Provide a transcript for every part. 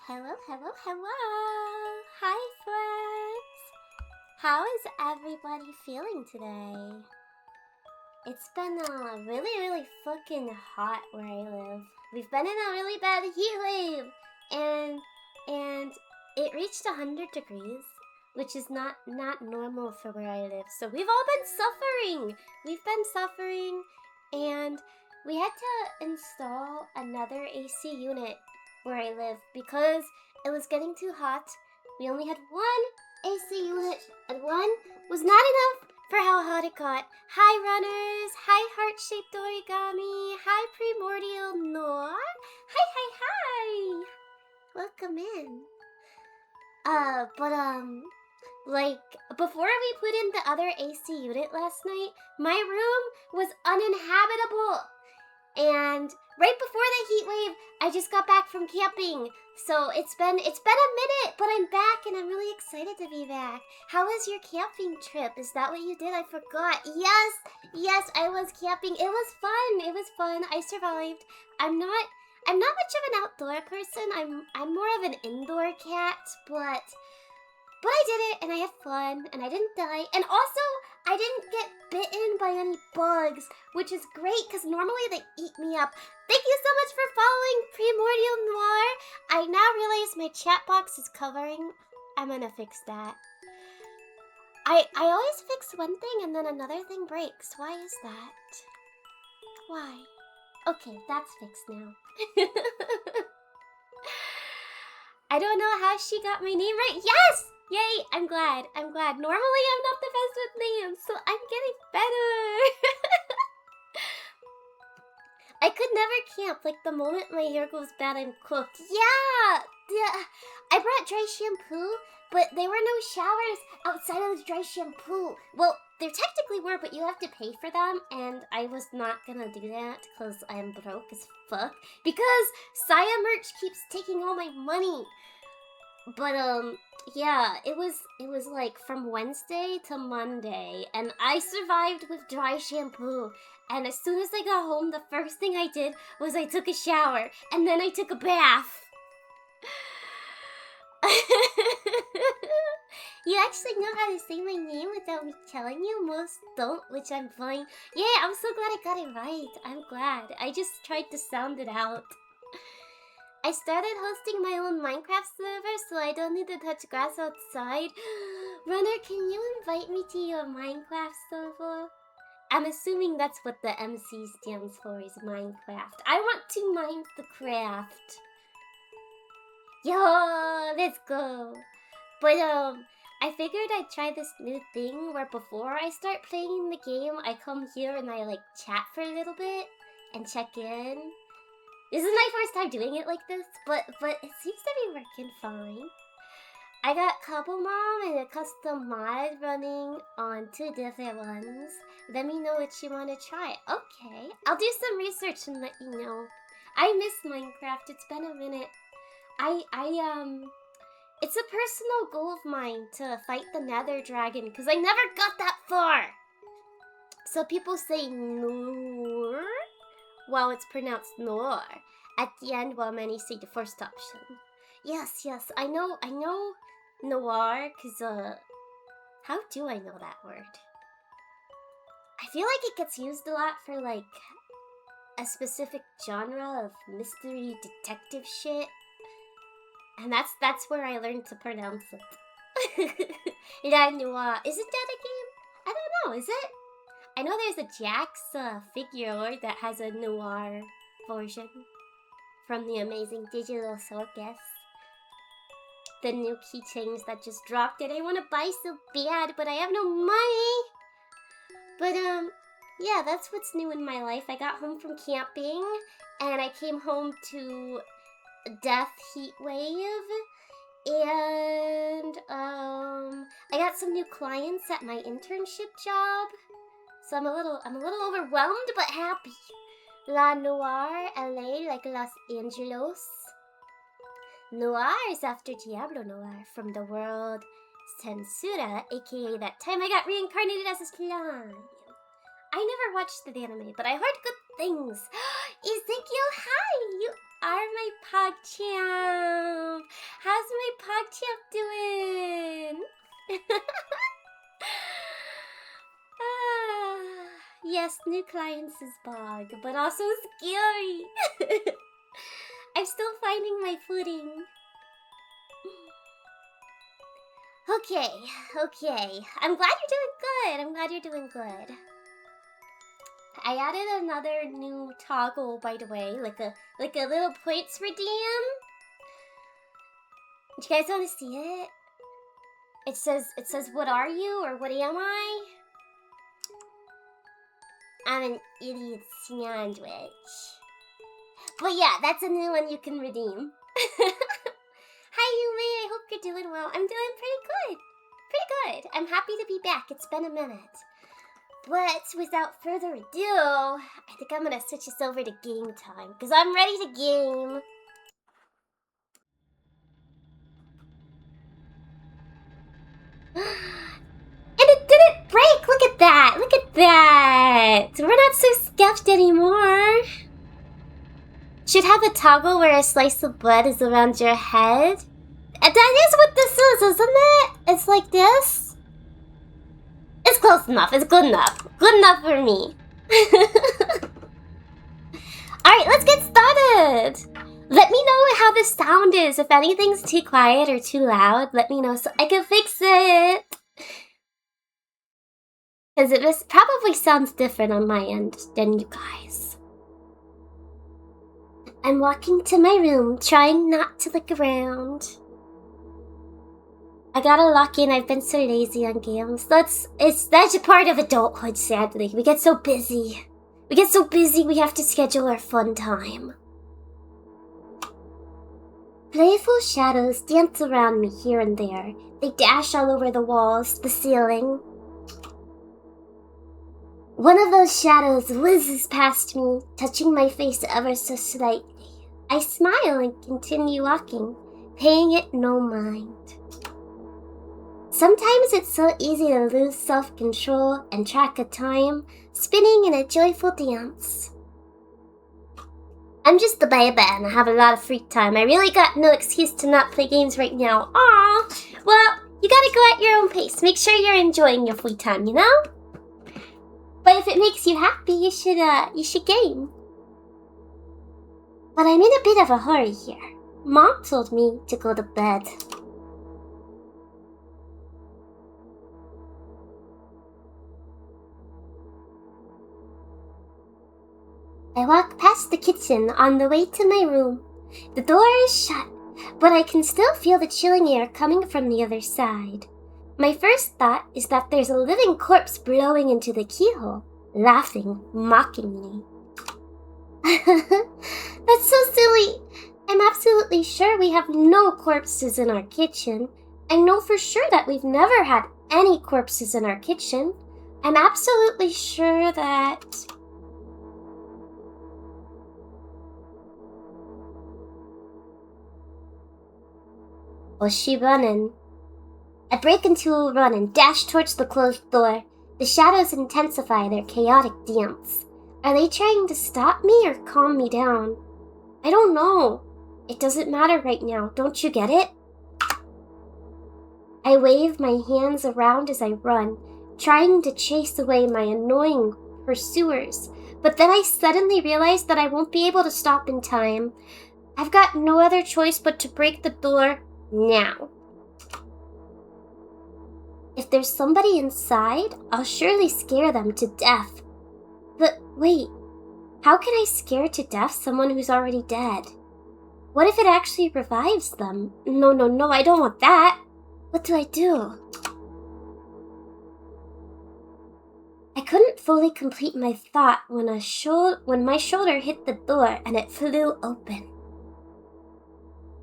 Hello, hello, hello! Hi, friends! How is everybody feeling today? It's been really fucking hot where I live. We've been in a really bad heat wave, and it reached 100 degrees, which is not normal for where I live. So we've all been suffering. And we had to install another AC unit where I live because it was getting too hot. We only had one AC unit, and one was not enough for how hot it got. Hi, runners. Hi, heart-shaped origami. Hi, primordial noir. Hi. Welcome in. Like, before we put in the other AC unit last night, my room was uninhabitable. And right before the heat wave, I just got back from camping. So it's been a minute, but I'm back and I'm really excited to be back. How was your camping trip? Is that what you did? I forgot. Yes, I was camping. It was fun. I survived. I'm not much of an outdoor person. I'm more of an indoor cat, but I did it, and I had fun, and I didn't die. And also, I didn't get bitten by any bugs, which is great, because normally they eat me up. Thank you so much for following Primordial Noir. I now realize my chat box is covering. I'm gonna fix that. I always fix one thing, and then another thing breaks. Why is that? Why? Okay, that's fixed now. I don't know how she got my name right. Yes! Yay, I'm glad. Normally I'm not the best with names, so I'm getting better. I could never camp. Like, the moment my hair goes bad, I'm cooked. Yeah. I brought dry shampoo, but there were no showers outside of the dry shampoo. Well, there technically were, but you have to pay for them, and I was not gonna do that because I'm broke as fuck. Because Saya Merch keeps taking all my money. But yeah, it was like from Wednesday to Monday, and I survived with dry shampoo. And as soon as I got home, the first thing I did was I took a shower, and then I took a bath. You actually know how to say my name without me telling you. Most don't, which I'm fine. Yeah, I'm so glad I got it right. I'm glad. I just tried to sound it out. I started hosting my own Minecraft server, so I don't need to touch grass outside. Runner, can you invite me to your Minecraft server? I'm assuming that's what the MC stands for, is Minecraft. I want to mine the craft. Yo, let's go. But I figured I'd try this new thing where before I start playing the game, I come here and I like chat for a little bit and check in. This is my first time doing it like this, but it seems to be working fine. I got Couple Mom and a custom mod running on 2 different ones. Let me know what you want to try. Okay, I'll do some research and let you know. I miss Minecraft. It's been a minute. It's a personal goal of mine to fight the Nether Dragon because I never got that far. So people say Noor while it's pronounced Noir at the end, while many say the first option. Yes, I know Noir because how do I know that word? I feel like it gets used a lot for like a specific genre of mystery detective shit. And that's where I learned to pronounce it. La Noir. Isn't that a game? I don't know, is it? I know there's a Jax figure that has a Noir version from the Amazing Digital Circus. The new keychains that just dropped it. I want to buy so bad, but I have no money. But yeah, that's what's new in my life. I got home from camping, and I came home to Death Heat Wave, and I got some new clients at my internship job, so I'm a little overwhelmed but happy. La Noir, LA, like Los Angeles. Noir is after Diablo Noir from the world Censura, aka that time I got reincarnated as a slime. I never watched the anime, but I heard good things. Ezekiel, hi! are my PogChamp. How's my PogChamp doing? Yes, new clients is bug, but also scary. I'm still finding my footing. Okay. I'm glad you're doing good. I added another new toggle, by the way, like a little points redeem. Do you guys want to see it? It says, what are you, or what am I? I'm an idiot sandwich. But yeah, that's a new one you can redeem. Hi, Yumi. I hope you're doing well. I'm doing pretty good. I'm happy to be back. It's been a minute. But without further ado, I think I'm gonna switch us over to game time, because I'm ready to game. And it didn't break! Look at that! We're not so scuffed anymore. Should have a toggle where a slice of bread is around your head. That is what this is, isn't it? It's like this. It's close enough. It's good enough. Good enough for me. Alright, let's get started. Let me know how the sound is. If anything's too quiet or too loud, let me know so I can fix it. Because it probably sounds different on my end than you guys. I'm walking to my room, trying not to look around. I gotta lock in. I've been so lazy on games. That's a part of adulthood, sadly. We get so busy. We have to schedule our fun time. Playful shadows dance around me here and there. They dash all over the walls, the ceiling. One of those shadows whizzes past me, touching my face ever so slightly. I smile and continue walking, paying it no mind. Sometimes it's so easy to lose self-control and track of time, spinning in a joyful dance. I'm just a baby and I have a lot of free time. I really got no excuse to not play games right now. Aw, well, you gotta go at your own pace. Make sure you're enjoying your free time, you know? But if it makes you happy, you should game. But I'm in a bit of a hurry here. Mom told me to go to bed. I walk past the kitchen on the way to my room. The door is shut, but I can still feel the chilling air coming from the other side. My first thought is that there's a living corpse blowing into the keyhole, laughing mockingly. That's so silly. I'm absolutely sure we have no corpses in our kitchen. I know for sure that we've never had any corpses in our kitchen. I'm absolutely sure that... Was she running? I break into a run and dash towards the closed door. The shadows intensify their chaotic dance. Are they trying to stop me or calm me down? I don't know. It doesn't matter right now, don't you get it? I wave my hands around as I run, trying to chase away my annoying pursuers. But then I suddenly realize that I won't be able to stop in time. I've got no other choice but to break the door now. If there's somebody inside, I'll surely scare them to death. But wait, how can I scare to death someone who's already dead? What if it actually revives them? No, I don't want that. What do I do? I couldn't fully complete my thought when my shoulder hit the door and it flew open.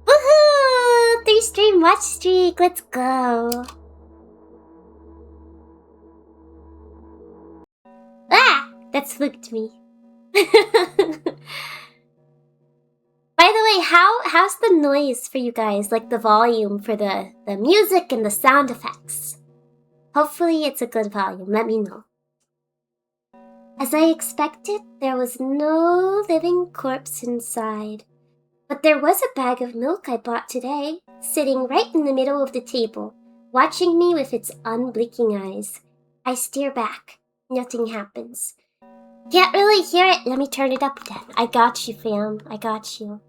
Woohoo! 3-stream watch streak, let's go! Ah! That spooked me. By the way, how's the noise for you guys? Like the volume for the music and the sound effects? Hopefully it's a good volume, let me know. As I expected, there was no living corpse inside. But there was a bag of milk I bought today, sitting right in the middle of the table, watching me with its unblinking eyes. I stare back. Nothing happens. Can't really hear it. Let me turn it up then. I got you, fam. I got you.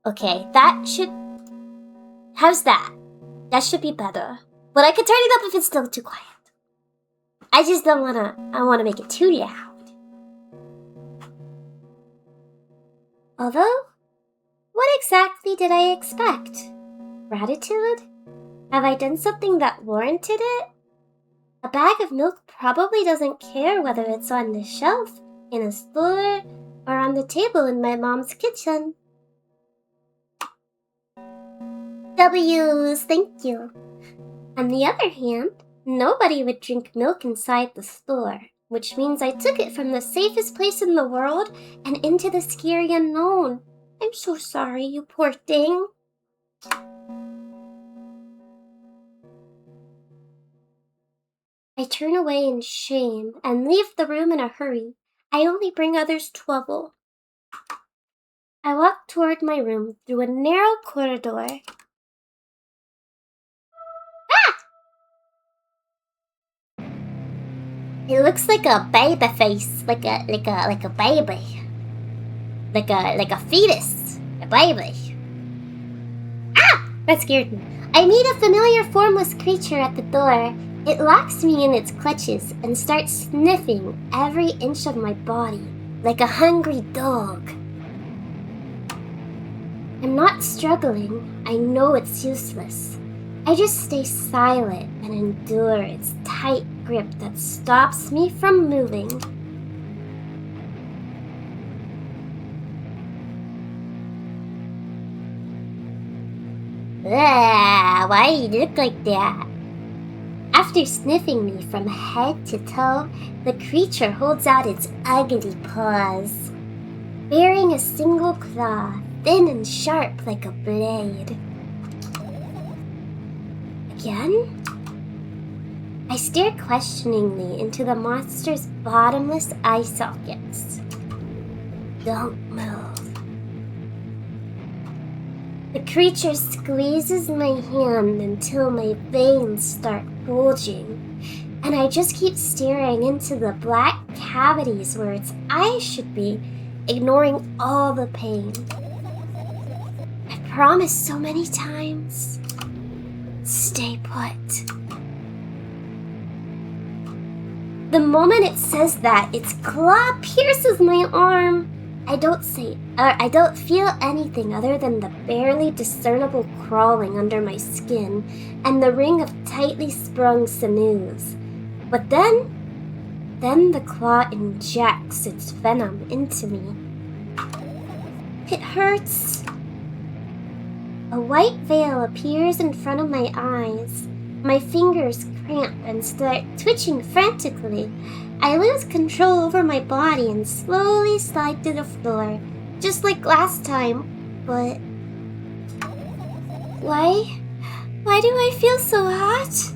Okay, that should... How's that? That should be better. But I could turn it up if it's still too quiet. I just don't wanna... I wanna make it too loud. Although, what exactly did I expect? Gratitude? Have I done something that warranted it? A bag of milk probably doesn't care whether it's on the shelf, in a store, or on the table in my mom's kitchen. W's, thank you. On the other hand, nobody would drink milk inside the store, which means I took it from the safest place in the world and into the scary unknown. I'm so sorry, you poor thing. I turn away in shame and leave the room in a hurry. I only bring others trouble. I walk toward my room through a narrow corridor. It looks like a baby face, like a baby, like a fetus, a baby. Ah! That scared me. I meet a familiar formless creature at the door. It locks me in its clutches and starts sniffing every inch of my body, like a hungry dog. I'm not struggling. I know it's useless. I just stay silent and endure its tight grip that stops me from moving. Ugh, why do you look like that? After sniffing me from head to toe, the creature holds out its ugly paws, bearing a single claw, thin and sharp like a blade. Again? I stare questioningly into the monster's bottomless eye sockets. Don't move. The creature squeezes my hand until my veins start bulging, and I just keep staring into the black cavities where its eyes should be, ignoring all the pain. I promised so many times. Stay put. The moment it says that, its claw pierces my arm. I don't feel anything other than the barely discernible crawling under my skin and the ring of tightly sprung sinews. But then the claw injects its venom into me. It hurts. A white veil appears in front of my eyes. My fingers cramp and start twitching frantically. I lose control over my body and slowly slide to the floor, just like last time, but... Why do I feel so hot?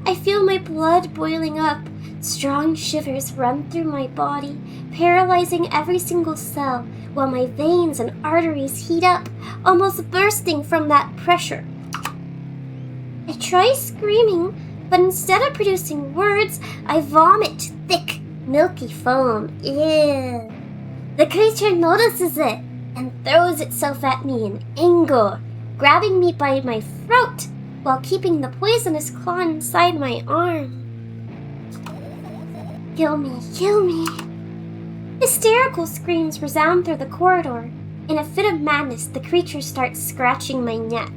I feel my blood boiling up. Strong shivers run through my body, paralyzing every single cell, while my veins and arteries heat up, almost bursting from that pressure. I try screaming, but instead of producing words, I vomit thick, milky foam. Ew. The creature notices it and throws itself at me in anger, grabbing me by my throat while keeping the poisonous claw inside my arm. Kill me, kill me. Hysterical screams resound through the corridor. In a fit of madness, the creature starts scratching my neck.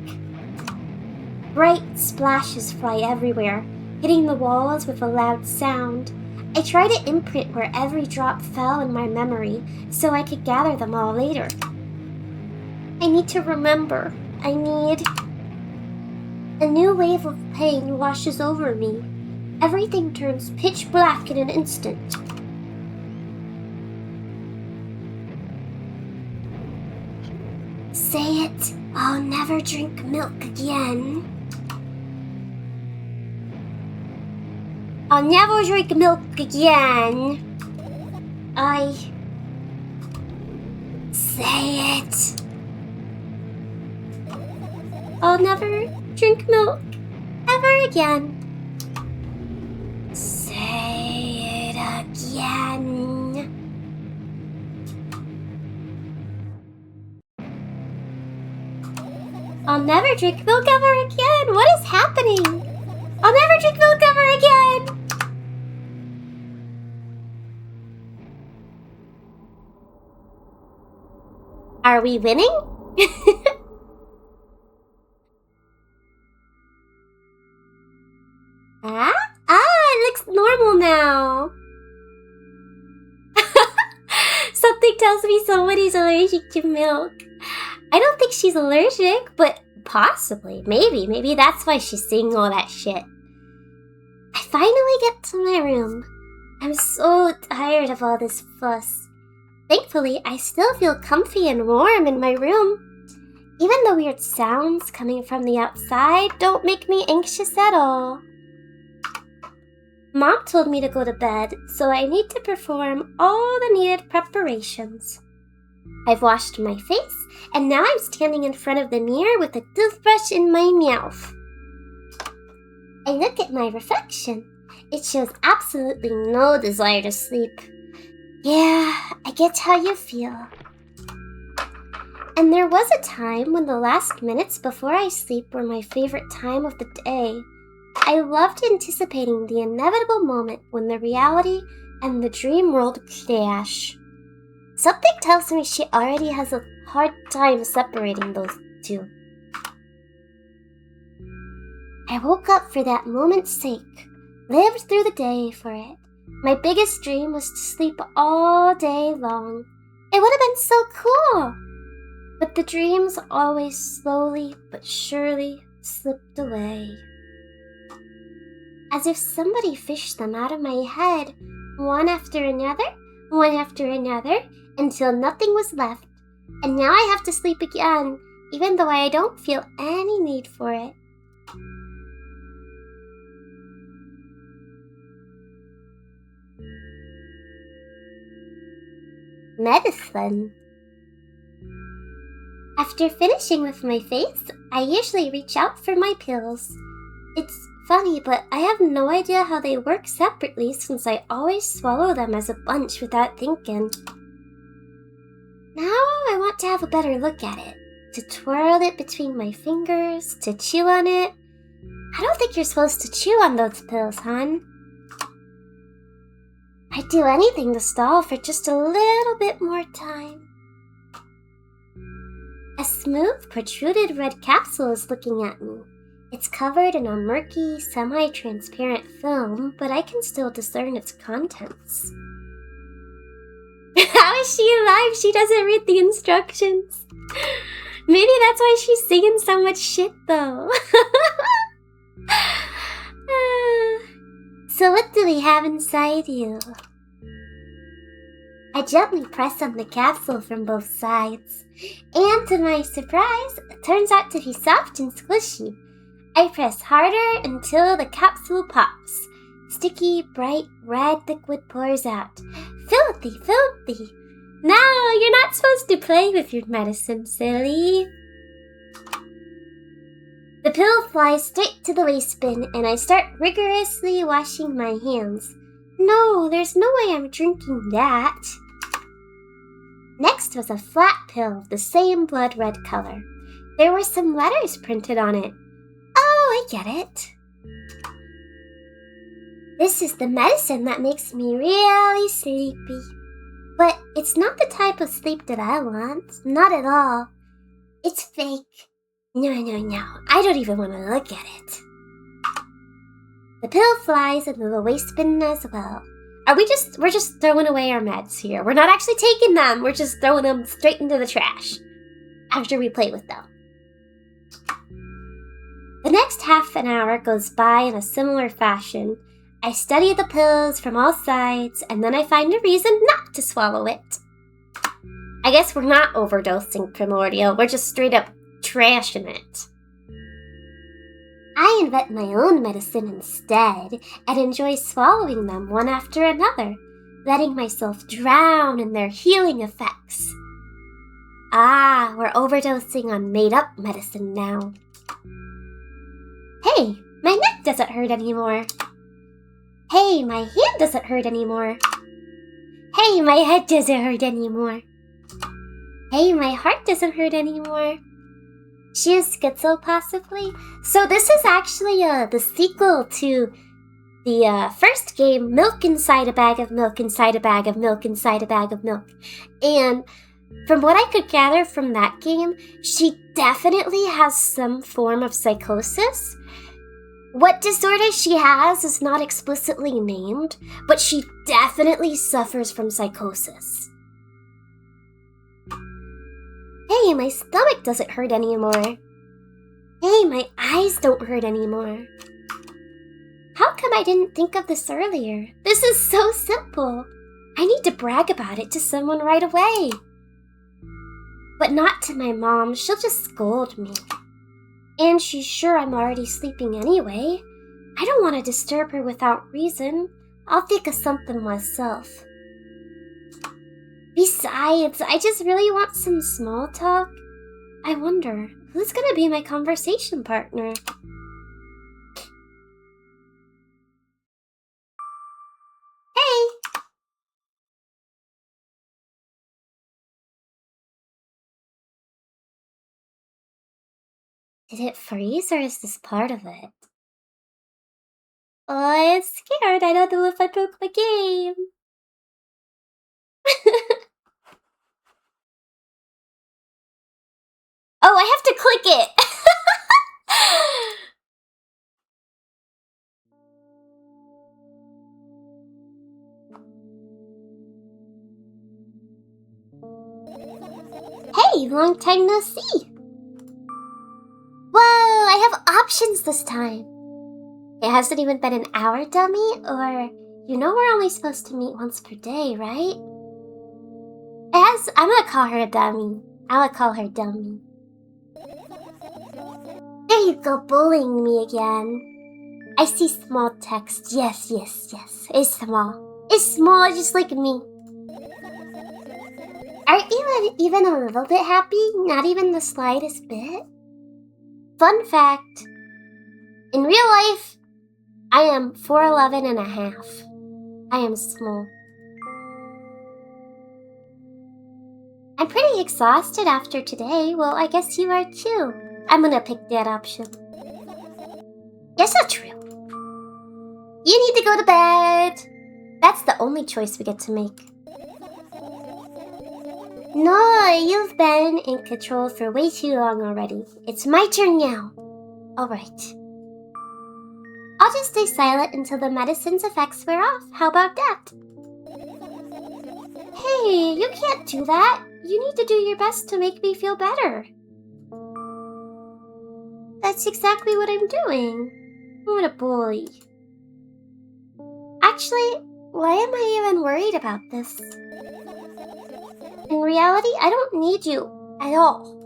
Bright splashes fly everywhere, hitting the walls with a loud sound. I try to imprint where every drop fell in my memory so I could gather them all later. I need to remember. A new wave of pain washes over me. Everything turns pitch black in an instant. Say it. I'll never drink milk again. I'll never drink milk again. Say it. I'll never drink milk ever again. Say it again. I'll never drink milk ever again. What is happening? I'll never drink milk ever again. Are we winning? It looks normal now. Something tells me somebody's allergic to milk. I don't think she's allergic, but possibly, maybe that's why she's saying all that shit. I finally get to my room. I'm so tired of all this fuss. Thankfully, I still feel comfy and warm in my room. Even the weird sounds coming from the outside don't make me anxious at all. Mom told me to go to bed, so I need to perform all the needed preparations. I've washed my face, and now I'm standing in front of the mirror with a toothbrush in my mouth. I look at my reflection. It shows absolutely no desire to sleep. Yeah, I get how you feel. And there was a time when the last minutes before I sleep were my favorite time of the day. I loved anticipating the inevitable moment when the reality and the dream world clash. Something tells me she already has a hard time separating those two. I woke up for that moment's sake, lived through the day for it. My biggest dream was to sleep all day long. It would have been so cool. But the dreams always slowly but surely slipped away. As if somebody fished them out of my head, one after another, until nothing was left. And now I have to sleep again, even though I don't feel any need for it. Medicine. After finishing with my face, I usually reach out for my pills. It's funny, but I have no idea how they work separately since I always swallow them as a bunch without thinking. Now I want to have a better look at it, to twirl it between my fingers, to chew on it. I don't think you're supposed to chew on those pills, hon. I'd do anything to stall for just a little bit more time. A smooth, protruded red capsule is looking at me. It's covered in a murky, semi-transparent film, but I can still discern its contents. How is she alive? She doesn't read the instructions. Maybe that's why she's singing so much shit, though. So what do we have inside you? I gently press on the capsule from both sides, and to my surprise, it turns out to be soft and squishy. I press harder until the capsule pops. Sticky, bright, red liquid pours out. Filthy, filthy. No, you're not supposed to play with your medicine, silly. The pill flies straight to the waste bin, and I start rigorously washing my hands. No, there's no way I'm drinking that. Next was a flat pill of the same blood red color. There were some letters printed on it. Oh, I get it. This is the medicine that makes me really sleepy. But it's not the type of sleep that I want. Not at all. It's fake. No. I don't even want to look at it. The pill flies into the waste bin as well. We're just throwing away our meds here. We're not actually taking them. We're just throwing them straight into the trash after we play with them. The next half an hour goes by in a similar fashion. I study the pills from all sides, and then I find a reason not to swallow it. I guess we're not overdosing Primordial. We're just straight up trashing it. I invent my own medicine instead and enjoy swallowing them one after another, letting myself drown in their healing effects. Ah, we're overdosing on made-up medicine now. Hey, my neck doesn't hurt anymore. Hey, my hand doesn't hurt anymore. Hey, my head doesn't hurt anymore. Hey, my heart doesn't hurt anymore. She is schizo, possibly? So this is actually the sequel to the first game, Milk Inside a Bag of Milk Inside a Bag of Milk Inside a Bag of Milk. And from what I could gather from that game, she definitely has some form of psychosis. What disorder she has is not explicitly named, but she definitely suffers from psychosis. Hey, my stomach doesn't hurt anymore. Hey, my eyes don't hurt anymore. How come I didn't think of this earlier? This is so simple. I need to brag about it to someone right away. But not to my mom, she'll just scold me. And she's sure I'm already sleeping anyway. I don't want to disturb her without reason. I'll think of something myself. Besides, I just really want some small talk. I wonder, who's gonna be my conversation partner? Hey! Did it freeze or is this part of it? Oh, I'm scared. I don't know if I broke my game. Oh, I have to click it! Hey, long time no see! Whoa, I have options this time! It hasn't even been an hour, dummy, or... You know we're only supposed to meet once per day, right? I'm gonna call her a dummy. I'll call her dummy. There you go, bullying me again. I see small text. Yes. It's small. It's small, just like me. Aren't you even a little bit happy? Not even the slightest bit? Fun fact. In real life, I am 4'11" and a half. I am small. I'm pretty exhausted after today. Well, I guess you are too. I'm gonna pick that option. Yes, that's true. You need to go to bed. That's the only choice we get to make. No, you've been in control for way too long already. It's my turn now. Alright. I'll just stay silent until the medicine's effects wear off. How about that? Hey, you can't do that. You need to do your best to make me feel better. That's exactly what I'm doing. What a bully. Actually, why am I even worried about this? In reality, I don't need you at all.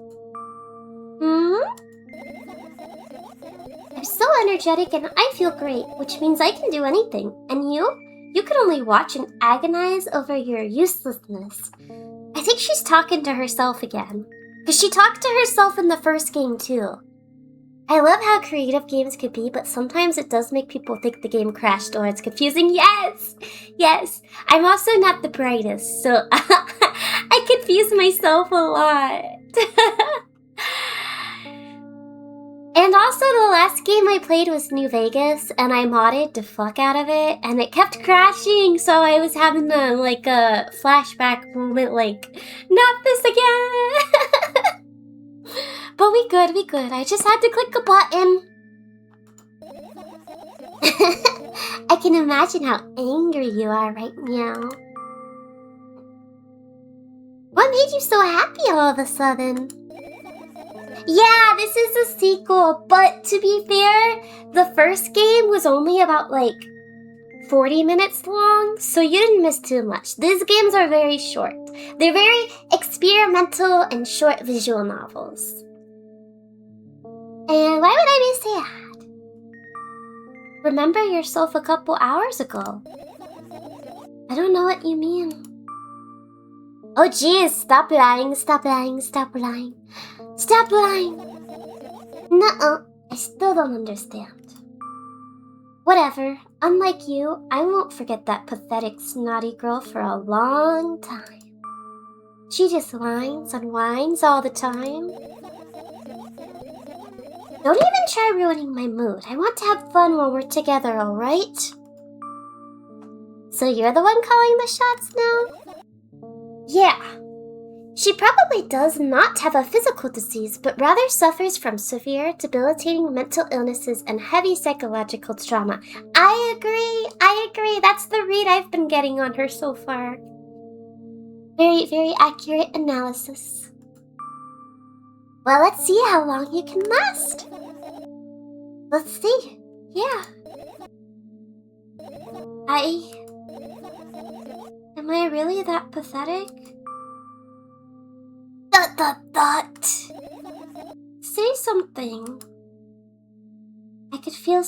I'm so energetic and I feel great, which means I can do anything. And you can only watch and agonize over your uselessness. I think she's talking to herself again. Because she talked to herself in the first game too. I love how creative games could be, but sometimes it does make people think the game crashed or it's confusing. Yes. I'm also not the brightest, so I confuse myself a lot. And also, the last game I played was New Vegas, and I modded the fuck out of it, and it kept crashing, so I was having a flashback moment, not this again! But we good. I just had to click a button. I can imagine how angry you are right now. What made you so happy all of a sudden? Yeah, this is a sequel, but to be fair, the first game was only about 40 minutes long, so you didn't miss too much. These games are very short. They're very experimental and short visual novels. And why would I be sad? Remember yourself a couple hours ago. I don't know what you mean. Oh geez, stop lying, stop lying, stop lying. Stop lying! Nuh-uh, I still don't understand. Whatever, unlike you, I won't forget that pathetic snotty girl for a long time. She just whines and whines all the time. Don't even try ruining my mood. I want to have fun while we're together, alright? So you're the one calling the shots now? Yeah. She probably does not have a physical disease, but rather suffers from severe, debilitating mental illnesses and heavy psychological trauma. I agree. That's the read I've been getting on her so far. Very, very accurate analysis. Well, let's see how long you can last. Let's see. Yeah. Am I really that pathetic? Say something. I could feel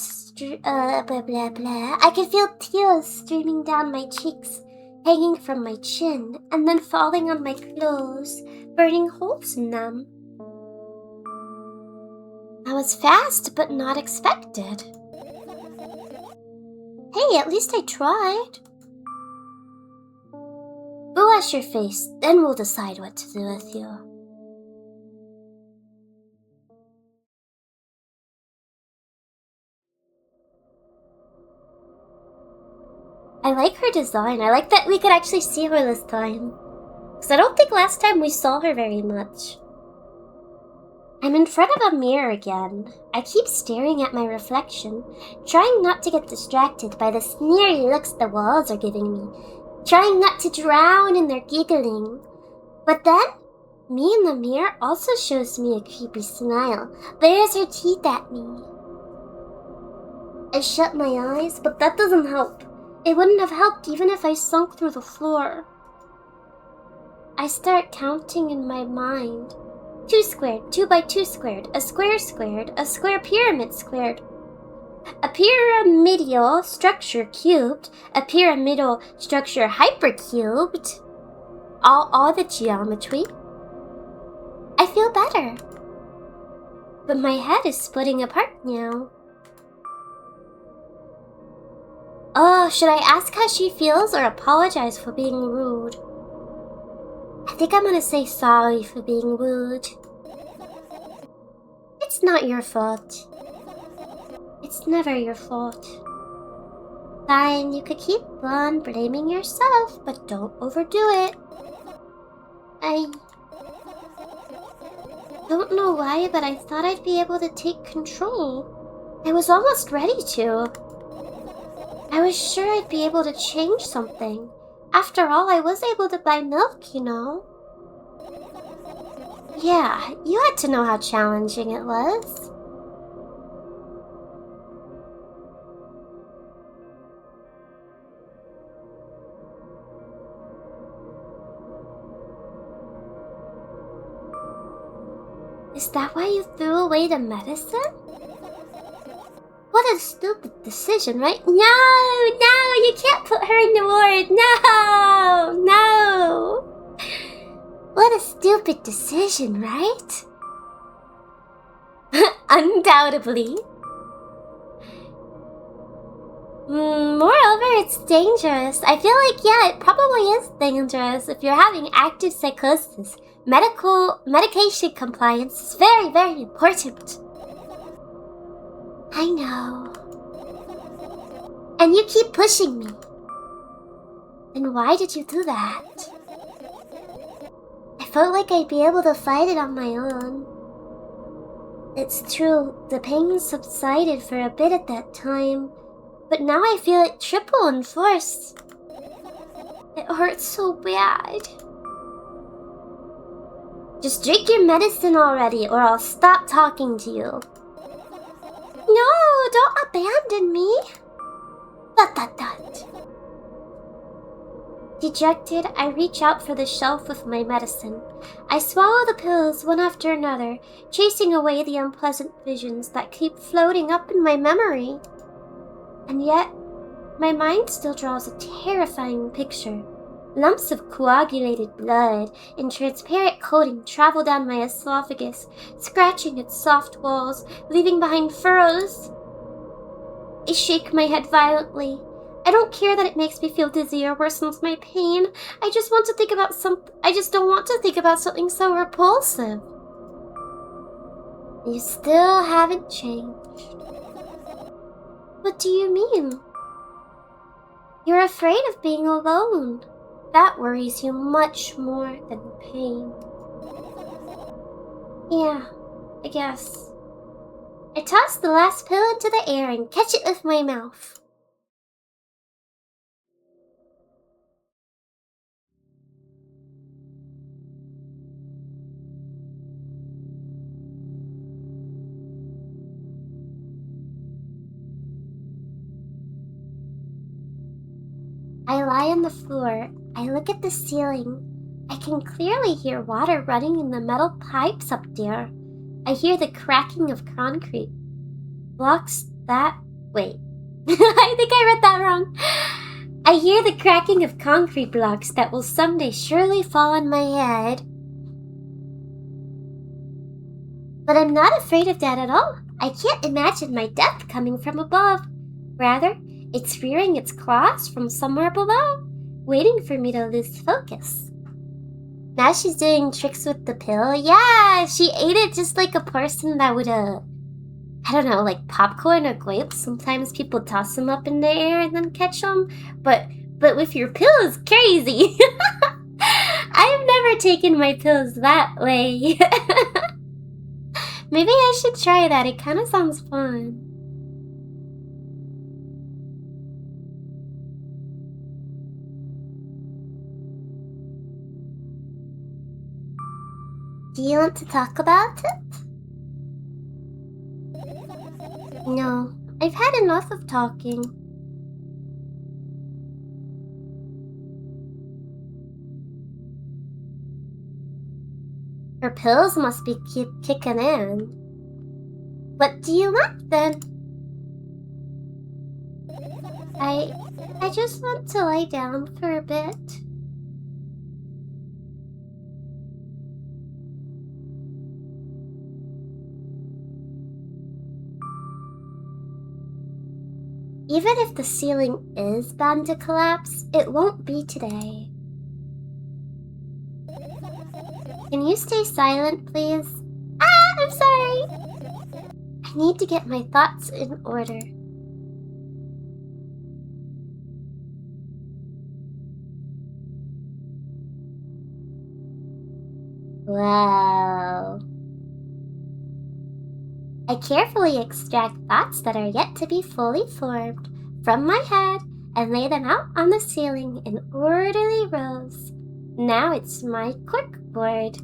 blah blah blah. I could feel tears streaming down my cheeks, hanging from my chin, and then falling on my clothes, burning holes in them. That was fast, but not expected. Hey, at least I tried. Go wash your face, then we'll decide what to do with you. I like her design. I like that we could actually see her this time. Because I don't think last time we saw her very much. I'm in front of a mirror again. I keep staring at my reflection, trying not to get distracted by the sneery looks the walls are giving me, trying not to drown in their giggling. But then, me in the mirror also shows me a creepy smile, bares her teeth at me. I shut my eyes, but that doesn't help. It wouldn't have helped even if I sunk through the floor. I start counting in my mind. 2 squared, 2 by 2 squared, a square pyramid squared. A pyramidal structure cubed, a pyramidal structure hypercubed. All the geometry. I feel better. But my head is splitting apart now. Oh, should I ask how she feels or apologize for being rude? I think I'm gonna say sorry for being rude. It's not your fault. It's never your fault. Fine, you could keep on blaming yourself, but don't overdo it. I don't know why, but I thought I'd be able to take control. I was almost ready to. I was sure I'd be able to change something. After all, I was able to buy milk, you know. Yeah, you had to know how challenging it was. Is that why you threw away the medicine? What a stupid decision, right? No, you can't put her in the ward. No. What a stupid decision, right? Undoubtedly. Moreover, it's dangerous. I feel like, yeah, it probably is dangerous if you're having active psychosis. Medication compliance is very, very important. I know. And you keep pushing me. And why did you do that? I felt like I'd be able to fight it on my own. It's true, the pain subsided for a bit at that time, but now I feel it triple in force. It hurts so bad. Just drink your medicine already, or I'll stop talking to you. No, don't abandon me. ... Dejected, I reach out for the shelf with my medicine. I swallow the pills one after another, chasing away the unpleasant visions that keep floating up in my memory. And yet, my mind still draws a terrifying picture Lumps of coagulated blood and transparent coating travel down my esophagus, scratching its soft walls, leaving behind furrows. I shake my head violently. I don't care that it makes me feel dizzy or worsens my pain. I just don't want to think about something so repulsive. You still haven't changed. What do you mean? You're afraid of being alone. That worries you much more than pain. Yeah, I guess. I toss the last pill into the air and catch it with my mouth. I lie on the floor. I look at the ceiling. I can clearly hear water running in the metal pipes up there. I hear the cracking of concrete. Wait. I think I read that wrong. I hear the cracking of concrete blocks that will someday surely fall on my head. But I'm not afraid of that at all. I can't imagine my death coming from above. Rather, it's rearing its claws from somewhere below, waiting for me to lose focus. Now she's doing tricks with the pill. Yeah, she ate it just like a person that would, like popcorn or grapes. Sometimes people toss them up in the air and then catch them. But with your pill is crazy. I have never taken my pills that way. Maybe I should try that. It kind of sounds fun. Do you want to talk about it? No, I've had enough of talking. Her pills must be keep kicking in. What do you want then? I just want to lie down for a bit. Even if the ceiling is bound to collapse, it won't be today. Can you stay silent, please? I'm sorry. I need to get my thoughts in order. Wow. I carefully extract thoughts that are yet to be fully formed from my head and lay them out on the ceiling in orderly rows. Now it's my corkboard.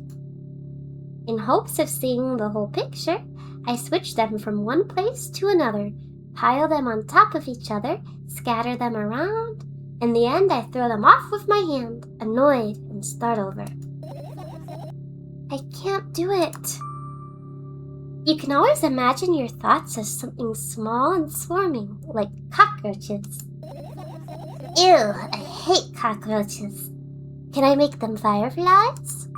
In hopes of seeing the whole picture, I switch them from one place to another, pile them on top of each other, scatter them around. In the end, I throw them off with my hand, annoyed, and start over. I can't do it. You can always imagine your thoughts as something small and swarming, like cockroaches. Ew, I hate cockroaches. Can I make them fireflies?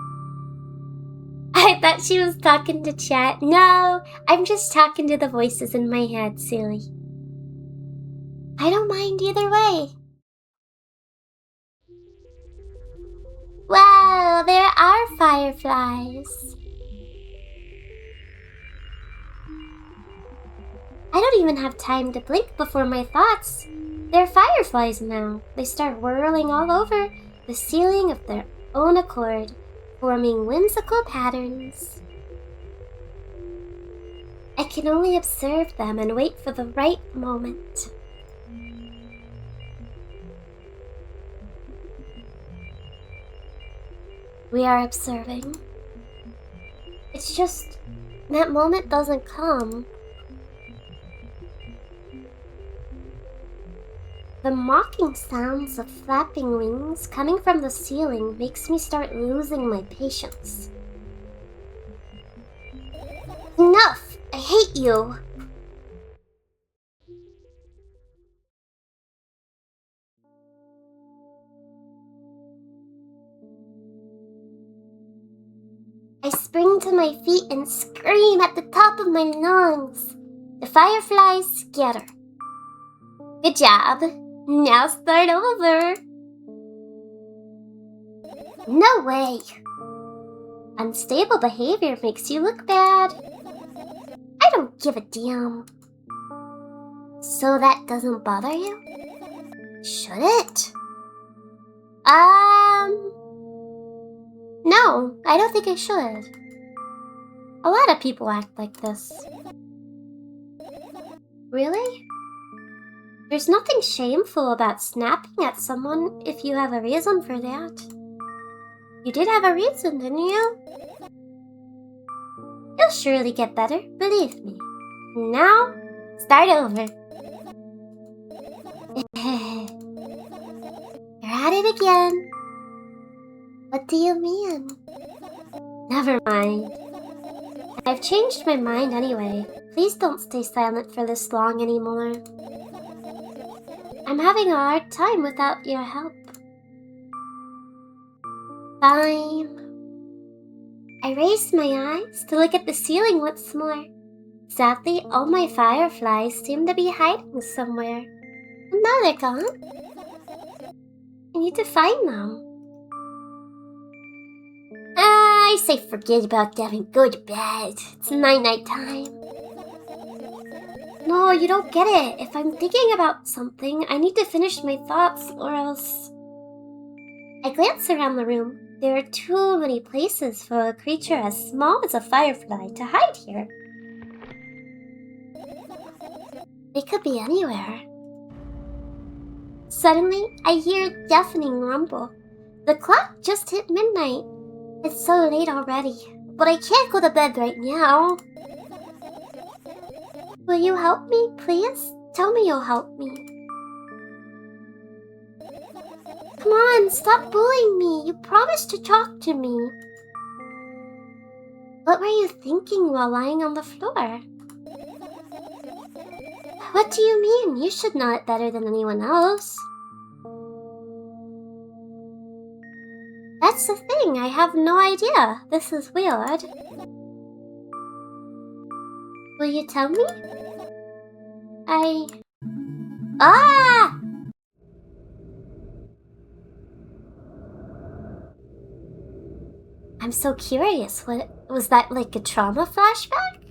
I thought she was talking to chat. No, I'm just talking to the voices in my head, silly. I don't mind either way. Wow, there are fireflies. I don't even have time to blink before my thoughts. They're fireflies now. They start whirling all over the ceiling of their own accord, forming whimsical patterns. I can only observe them and wait for the right moment. We are observing. It's just that moment doesn't come. The mocking sounds of flapping wings coming from the ceiling makes me start losing my patience. Enough! I hate you! my feet and scream at the top of my lungs. The fireflies scatter. Good job. Now start over. No way. Unstable behavior makes you look bad. I don't give a damn. So that doesn't bother you? Should it? No, I don't think I should. A lot of people act like this. Really? There's nothing shameful about snapping at someone if you have a reason for that. You did have a reason, didn't you? You'll surely get better, believe me. Now, start over. You're at it again. What do you mean? Never mind. I've changed my mind anyway. Please don't stay silent for this long anymore. I'm having a hard time without your help. Fine. I raised my eyes to look at the ceiling once more. Sadly, all my fireflies seem to be hiding somewhere. And now they're gone. I need to find them. I say forget about them and go to bed. It's night time. No, you don't get it. If I'm thinking about something, I need to finish my thoughts or else... I glance around the room. There are too many places for a creature as small as a firefly to hide here. They could be anywhere. Suddenly, I hear a deafening rumble. The clock just hit midnight. It's so late already, but I can't go to bed right now. Will you help me, please? Tell me you'll help me. Come on, stop bullying me. You promised to talk to me. What were you thinking while lying on the floor? What do you mean? You should know it better than anyone else. That's the thing, I have no idea. This is weird. Will you tell me? Ah! I'm so curious. What was that, like a trauma flashback?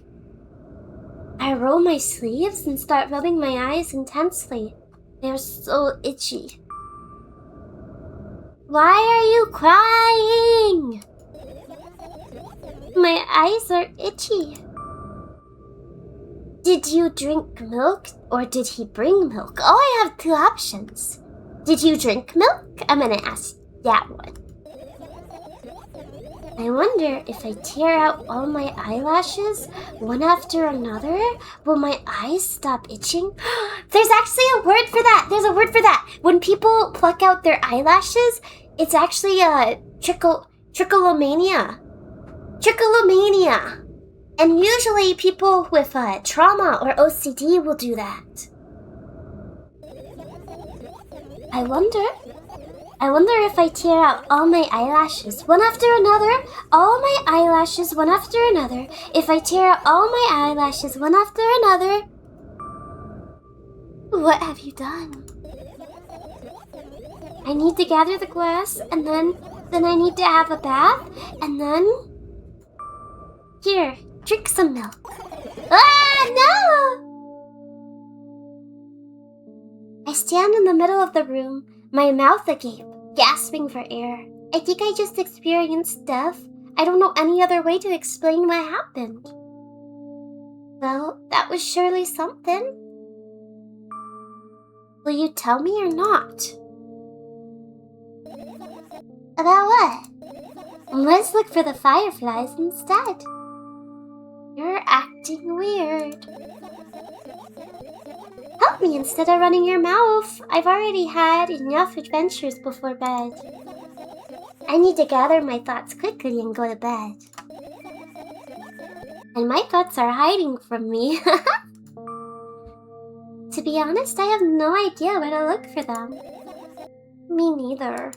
I roll my sleeves and start rubbing my eyes intensely. They're so itchy. Why are you crying? My eyes are itchy. Did you drink milk or did he bring milk? Oh, I have two options. Did you drink milk? I'm gonna ask that one. I wonder if I tear out all my eyelashes one after another, will my eyes stop itching? There's actually a word for that. There's a word for that. When people pluck out their eyelashes, it's actually trichomania. Trichomania. And usually people with trauma or OCD will do that. I wonder if I tear out all my eyelashes one after another, if I tear out all my eyelashes one after another. What have you done? I need to gather the glass, and then I need to have a bath, and then... Here, drink some milk. Ah, no! I stand in the middle of the room, my mouth agape, gasping for air. I think I just experienced death. I don't know any other way to explain what happened. Well, that was surely something. Will you tell me or not? About what? Let's look for the fireflies instead. You're acting weird. Help me instead of running your mouth. I've already had enough adventures before bed. I need to gather my thoughts quickly and go to bed. And my thoughts are hiding from me. To be honest, I have no idea where to look for them. Me neither.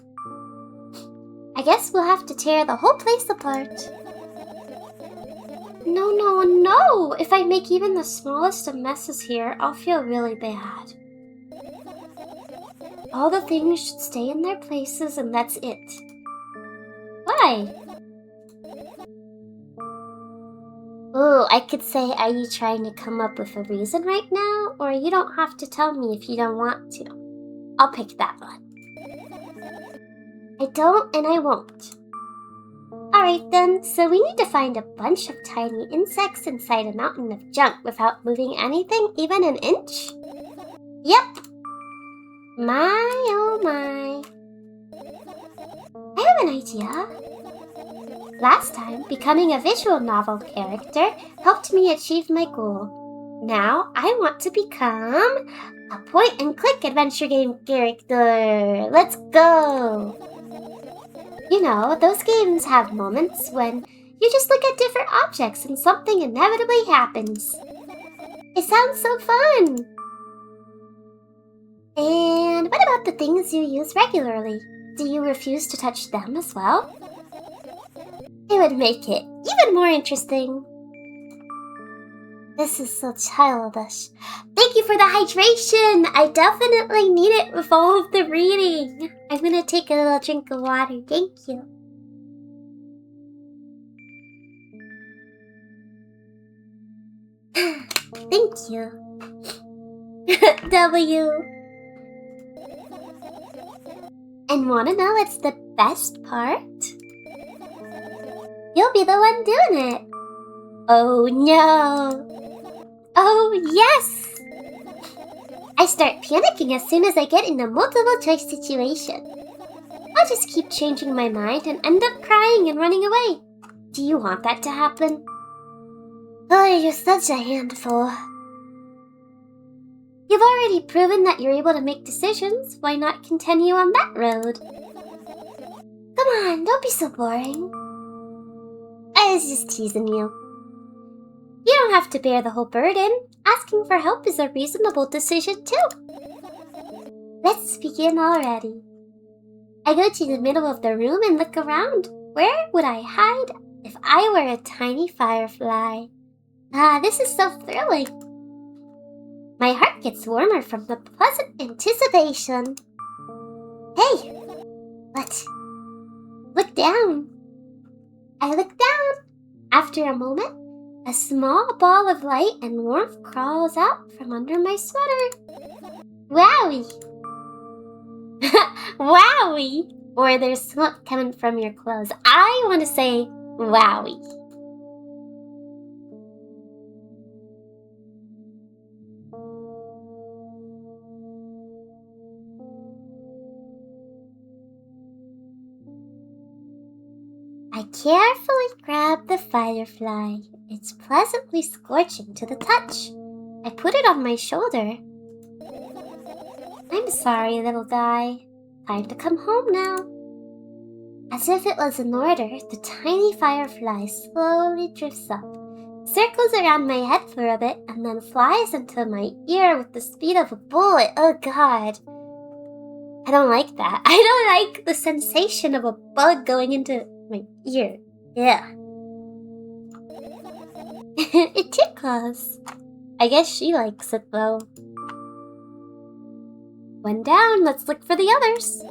I guess we'll have to tear the whole place apart. No, no, no! If I make even the smallest of messes here, I'll feel really bad. All the things should stay in their places and that's it. Why? Ooh, I could say, are you trying to come up with a reason right now? Or you don't have to tell me if you don't want to. I'll pick that one. I don't and I won't. Alright then, so we need to find a bunch of tiny insects inside a mountain of junk without moving anything even an inch? Yep. My oh my. I have an idea. Last time, becoming a visual novel character helped me achieve my goal. Now, I want to become a point-and-click adventure game character. Let's go! You know, those games have moments when you just look at different objects and something inevitably happens. It sounds so fun! And what about the things you use regularly? Do you refuse to touch them as well? It would make it even more interesting. This is so childish. Thank you for the hydration! I definitely need it with all of the reading. I'm gonna take a little drink of water. Thank you. Thank you. W. And wanna know what's the best part? You'll be the one doing it. Oh no. Oh yes! I start panicking as soon as I get in a multiple choice situation. I'll just keep changing my mind and end up crying and running away. Do you want that to happen? Oh, you're such a handful. You've already proven that you're able to make decisions. Why not continue on that road? Come on, don't be so boring. I was just teasing you. You don't have to bear the whole burden. Asking for help is a reasonable decision too. Let's begin already. I go to the middle of the room and look around. Where would I hide if I were a tiny firefly? Ah, this is so thrilling. My heart gets warmer from the pleasant anticipation. Hey! What? Look down. I look down. After a moment, a small ball of light and warmth crawls out from under my sweater. Wowie! Wowie! Or there's smoke coming from your clothes. I want to say wowie. I carefully grab the firefly. It's pleasantly scorching to the touch. I put it on my shoulder. I'm sorry, little guy. Time to come home now. As if it was an order, the tiny firefly slowly drifts up, circles around my head for a bit, and then flies into my ear with the speed of a bullet. Oh god. I don't like that. I don't like the sensation of a bug going into my ear. Yeah. It tickles. I guess she likes it though. One down, let's look for the others.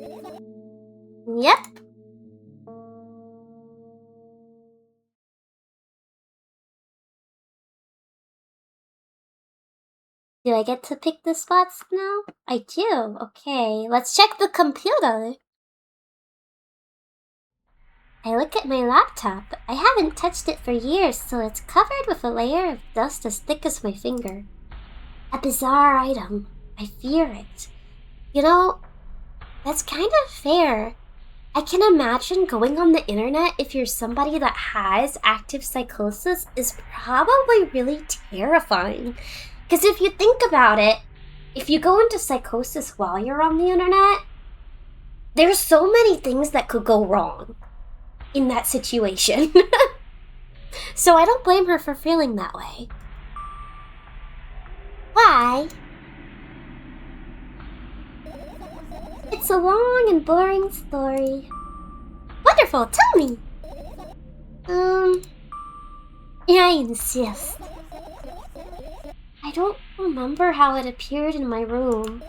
Yep. Do I get to pick the spots now? I do. Okay, let's check the computer. I look at my laptop. I haven't touched it for years, so it's covered with a layer of dust as thick as my finger. A bizarre item. I fear it. You know, that's kind of fair. I can imagine going on the internet if you're somebody that has active psychosis is probably really terrifying. Because if you think about it, if you go into psychosis while you're on the internet, there's so many things that could go wrong in that situation. So I don't blame her for feeling that way. Why? It's a long and boring story. Wonderful, tell me! I insist. I don't remember how it appeared in my room.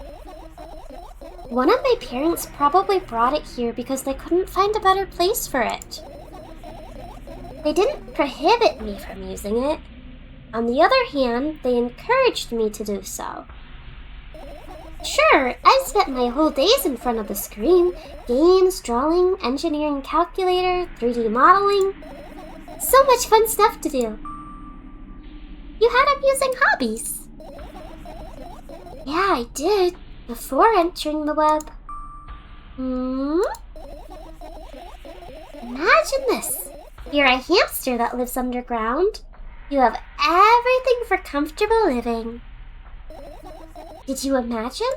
One of my parents probably brought it here because they couldn't find a better place for it. They didn't prohibit me from using it. On the other hand, they encouraged me to do so. Sure, I spent my whole days in front of the screen. Games, drawing, engineering calculator, 3D modeling. So much fun stuff to do. You had amusing hobbies. Yeah, I did. Before entering the web. Imagine this. You're a hamster that lives underground. You have everything for comfortable living. Did you imagine?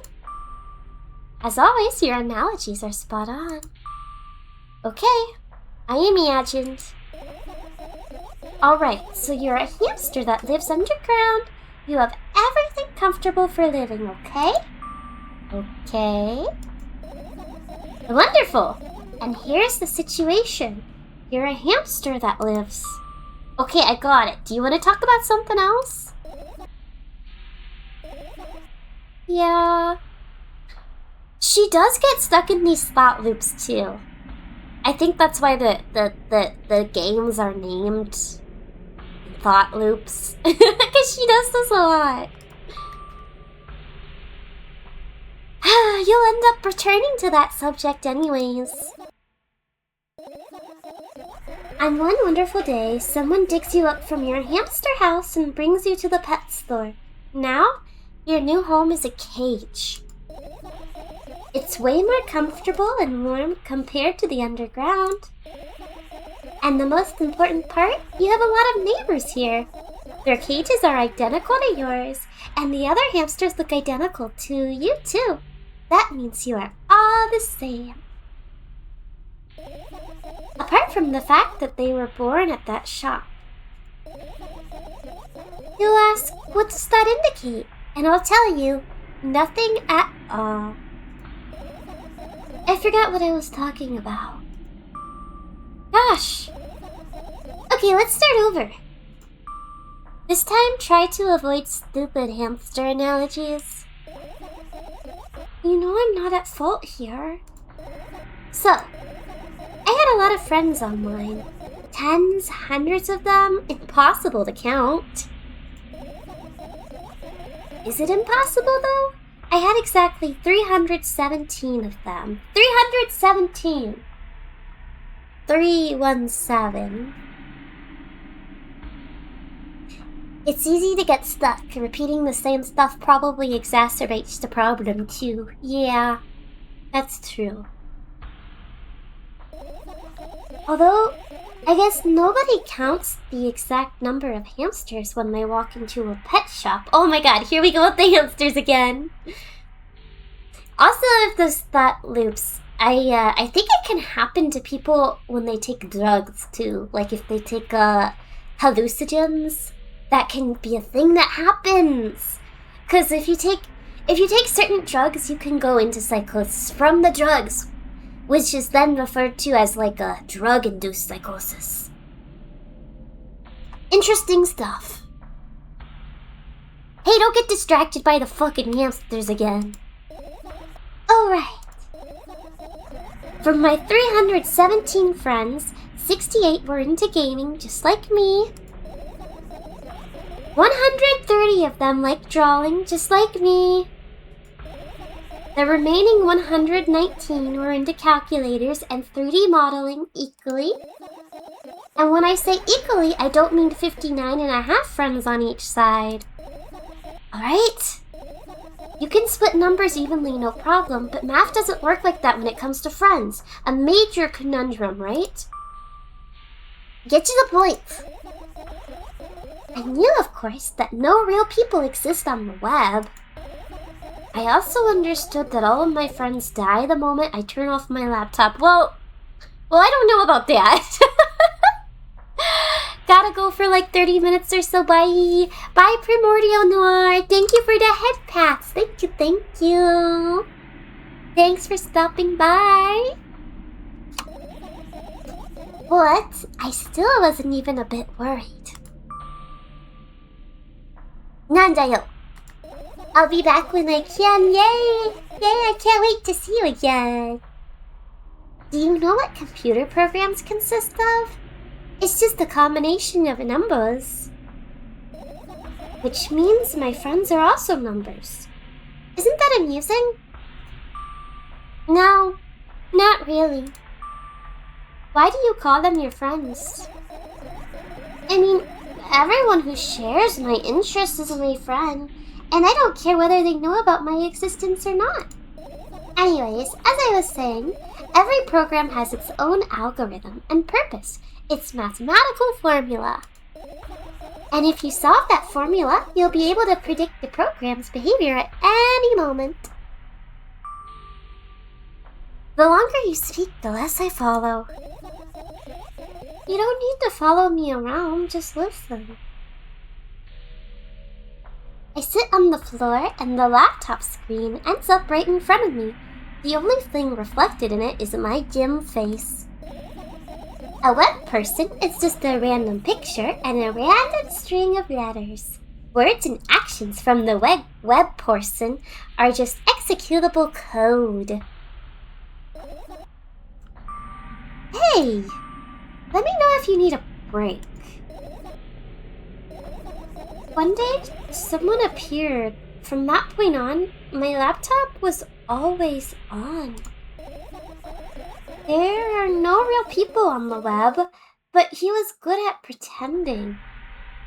As always, your analogies are spot on. Okay, I imagined. Alright, so you're a hamster that lives underground. You have everything comfortable for living, okay? Okay. Wonderful! And here's the situation. You're a hamster that lives... Okay, I got it. Do you want to talk about something else? Yeah. She does get stuck in these thought loops too. I think that's why the games are named thought loops. Because she does this a lot. You'll end up returning to that subject anyways. On one wonderful day, someone digs you up from your hamster house and brings you to the pet store. Now, your new home is a cage. It's way more comfortable and warm compared to the underground. And the most important part, you have a lot of neighbors here. Their cages are identical to yours, and the other hamsters look identical to you too. That means you are all the same. Apart from the fact that they were born at that shop. You'll ask, what does that indicate? And I'll tell you, nothing at all. I forgot what I was talking about. Gosh. Okay, let's start over. This time, try to avoid stupid hamster analogies. You know I'm not at fault here. So, I had a lot of friends online. Tens, hundreds of them, impossible to count. Is it impossible though? I had exactly 317 of them. 317! 317. It's easy to get stuck. Repeating the same stuff probably exacerbates the problem too. Yeah, that's true. Although, I guess nobody counts the exact number of hamsters when they walk into a pet shop. Oh my god, here we go with the hamsters again. Also, if those thought loops, I think it can happen to people when they take drugs too. Like if they take hallucinogens, that can be a thing that happens. Because if you take certain drugs, you can go into psychosis from the drugs, which is then referred to as like a drug-induced psychosis. Interesting stuff. Hey, don't get distracted by the fucking hamsters again. Alright. From my 317 friends, 68 were into gaming just like me. 130 of them liked drawing just like me. The remaining 119 were into calculators and 3D modeling equally. And when I say equally, I don't mean 59 and a half friends on each side. Alright? You can split numbers evenly, no problem, but math doesn't work like that when it comes to friends. A major conundrum, right? Get to the point. I knew, of course, that no real people exist on the web. I also understood that all of my friends die the moment I turn off my laptop. Well, I don't know about that. Gotta go for like 30 minutes or so. Bye. Bye, Primordial Noir. Thank you for the head pats. Thank you, thank you. Thanks for stopping by. But I still wasn't even a bit worried. Nandayo. I'll be back when I can. Yay! Yay, I can't wait to see you again. Do you know what computer programs consist of? It's just a combination of numbers. Which means my friends are also numbers. Isn't that amusing? No, not really. Why do you call them your friends? I mean, everyone who shares my interests is my friend, and I don't care whether they know about my existence or not. Anyways, as I was saying, every program has its own algorithm and purpose, its mathematical formula. And if you solve that formula, you'll be able to predict the program's behavior at any moment. The longer you speak, the less I follow. You don't need to follow me around, just listen. I sit on the floor and the laptop screen ends up right in front of me. The only thing reflected in it is my dim face. A web person is just a random picture and a random string of letters. Words and actions from the web person are just executable code. Hey, let me know if you need a break. One day, someone appeared. From that point on, my laptop was always on. There are no real people on the web, but he was good at pretending.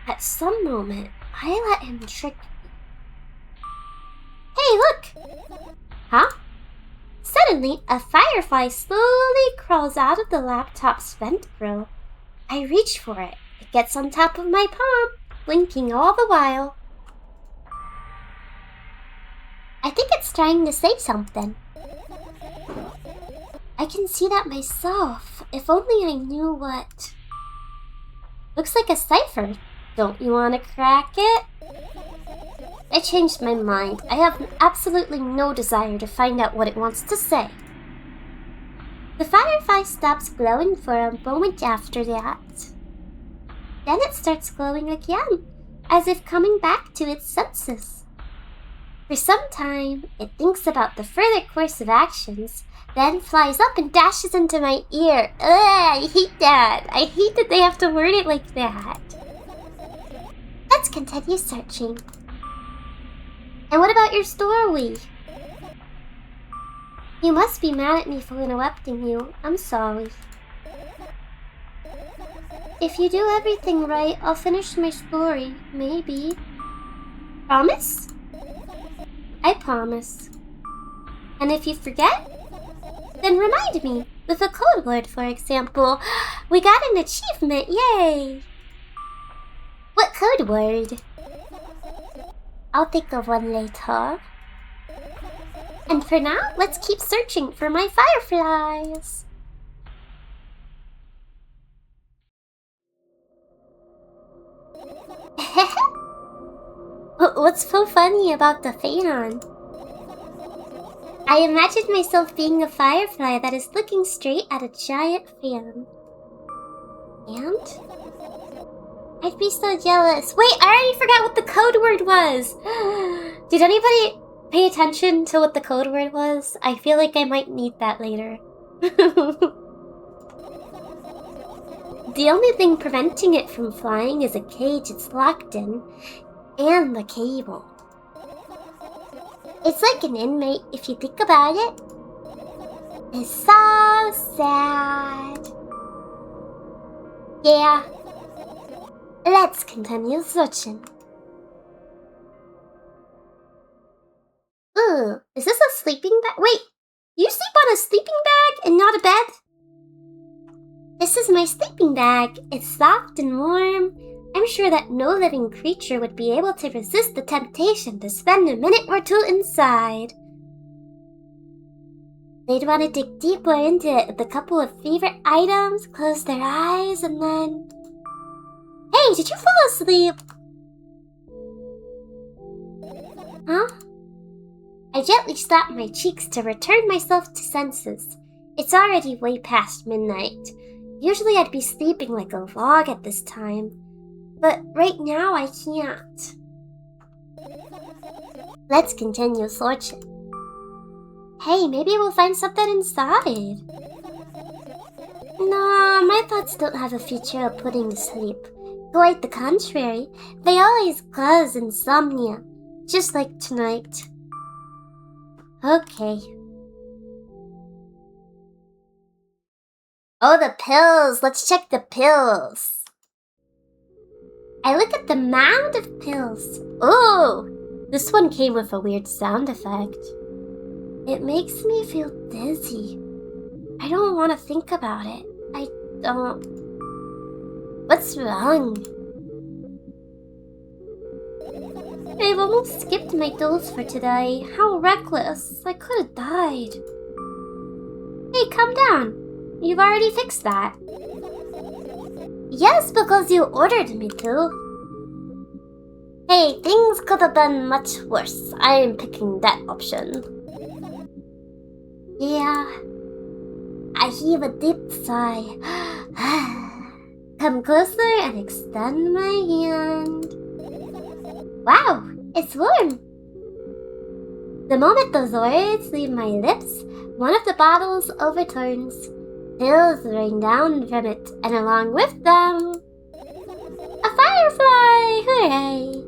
At some moment, I let him trick me. Hey, look! Huh? Suddenly, a firefly slowly crawls out of the laptop's vent grill. I reach for it. It gets on top of my palm, blinking all the while. I think it's trying to say something. I can see that myself. If only I knew what. Looks like a cipher. Don't you want to crack it? I changed my mind. I have absolutely no desire to find out what it wants to say. The firefly stops glowing for a moment after that. Then it starts glowing again, as if coming back to its senses. For some time, it thinks about the further course of actions, then flies up and dashes into my ear. Ugh, I hate that. I hate that they have to word it like that. Let's continue searching. And what about your story? You must be mad at me for interrupting you. I'm sorry. If you do everything right, I'll finish my story. Maybe. Promise? I promise. And if you forget, then remind me with a code word, for example. We got an achievement, yay! What code word? I'll think of one later. And for now, let's keep searching for my fireflies. What's so funny about the fan? I imagined myself being a firefly that is looking straight at a giant fan. And? I'd be so jealous. Wait, I already forgot what the code word was. Did anybody pay attention to what the code word was? I feel like I might need that later. The only thing preventing it from flying is a cage it's locked in, and the cable. It's like an inmate if you think about it. It's so sad. Yeah. Let's continue searching. Ooh, is this a sleeping bag? Wait, you sleep on a sleeping bag and not a bed? This is my sleeping bag. It's soft and warm. I'm sure that no living creature would be able to resist the temptation to spend a minute or two inside. They'd want to dig deeper into it with a couple of favorite items, close their eyes, and then... Hey, did you fall asleep? Huh? I gently slap my cheeks to return myself to senses. It's already way past midnight. Usually I'd be sleeping like a log at this time. But right now I can't. Let's continue searching. Hey, maybe we'll find something inside. Nah, my thoughts don't have a feature of putting to sleep. Quite the contrary, they always cause insomnia, just like tonight. Okay. Oh, the pills! Let's check the pills. I look at the mound of pills. Oh! This one came with a weird sound effect. It makes me feel dizzy. I don't want to think about it. I don't... What's wrong? I've almost skipped my dose for today. How reckless. I could have died. Hey, calm down. You've already fixed that. Yes, because you ordered me to. Hey, things could have been much worse. I am picking that option. Yeah. I heave a deep sigh. Come closer and extend my hand. Wow, it's warm. The moment those words leave my lips, one of the bottles overturns. Pills rain down from it, and along with them, a firefly! Hooray!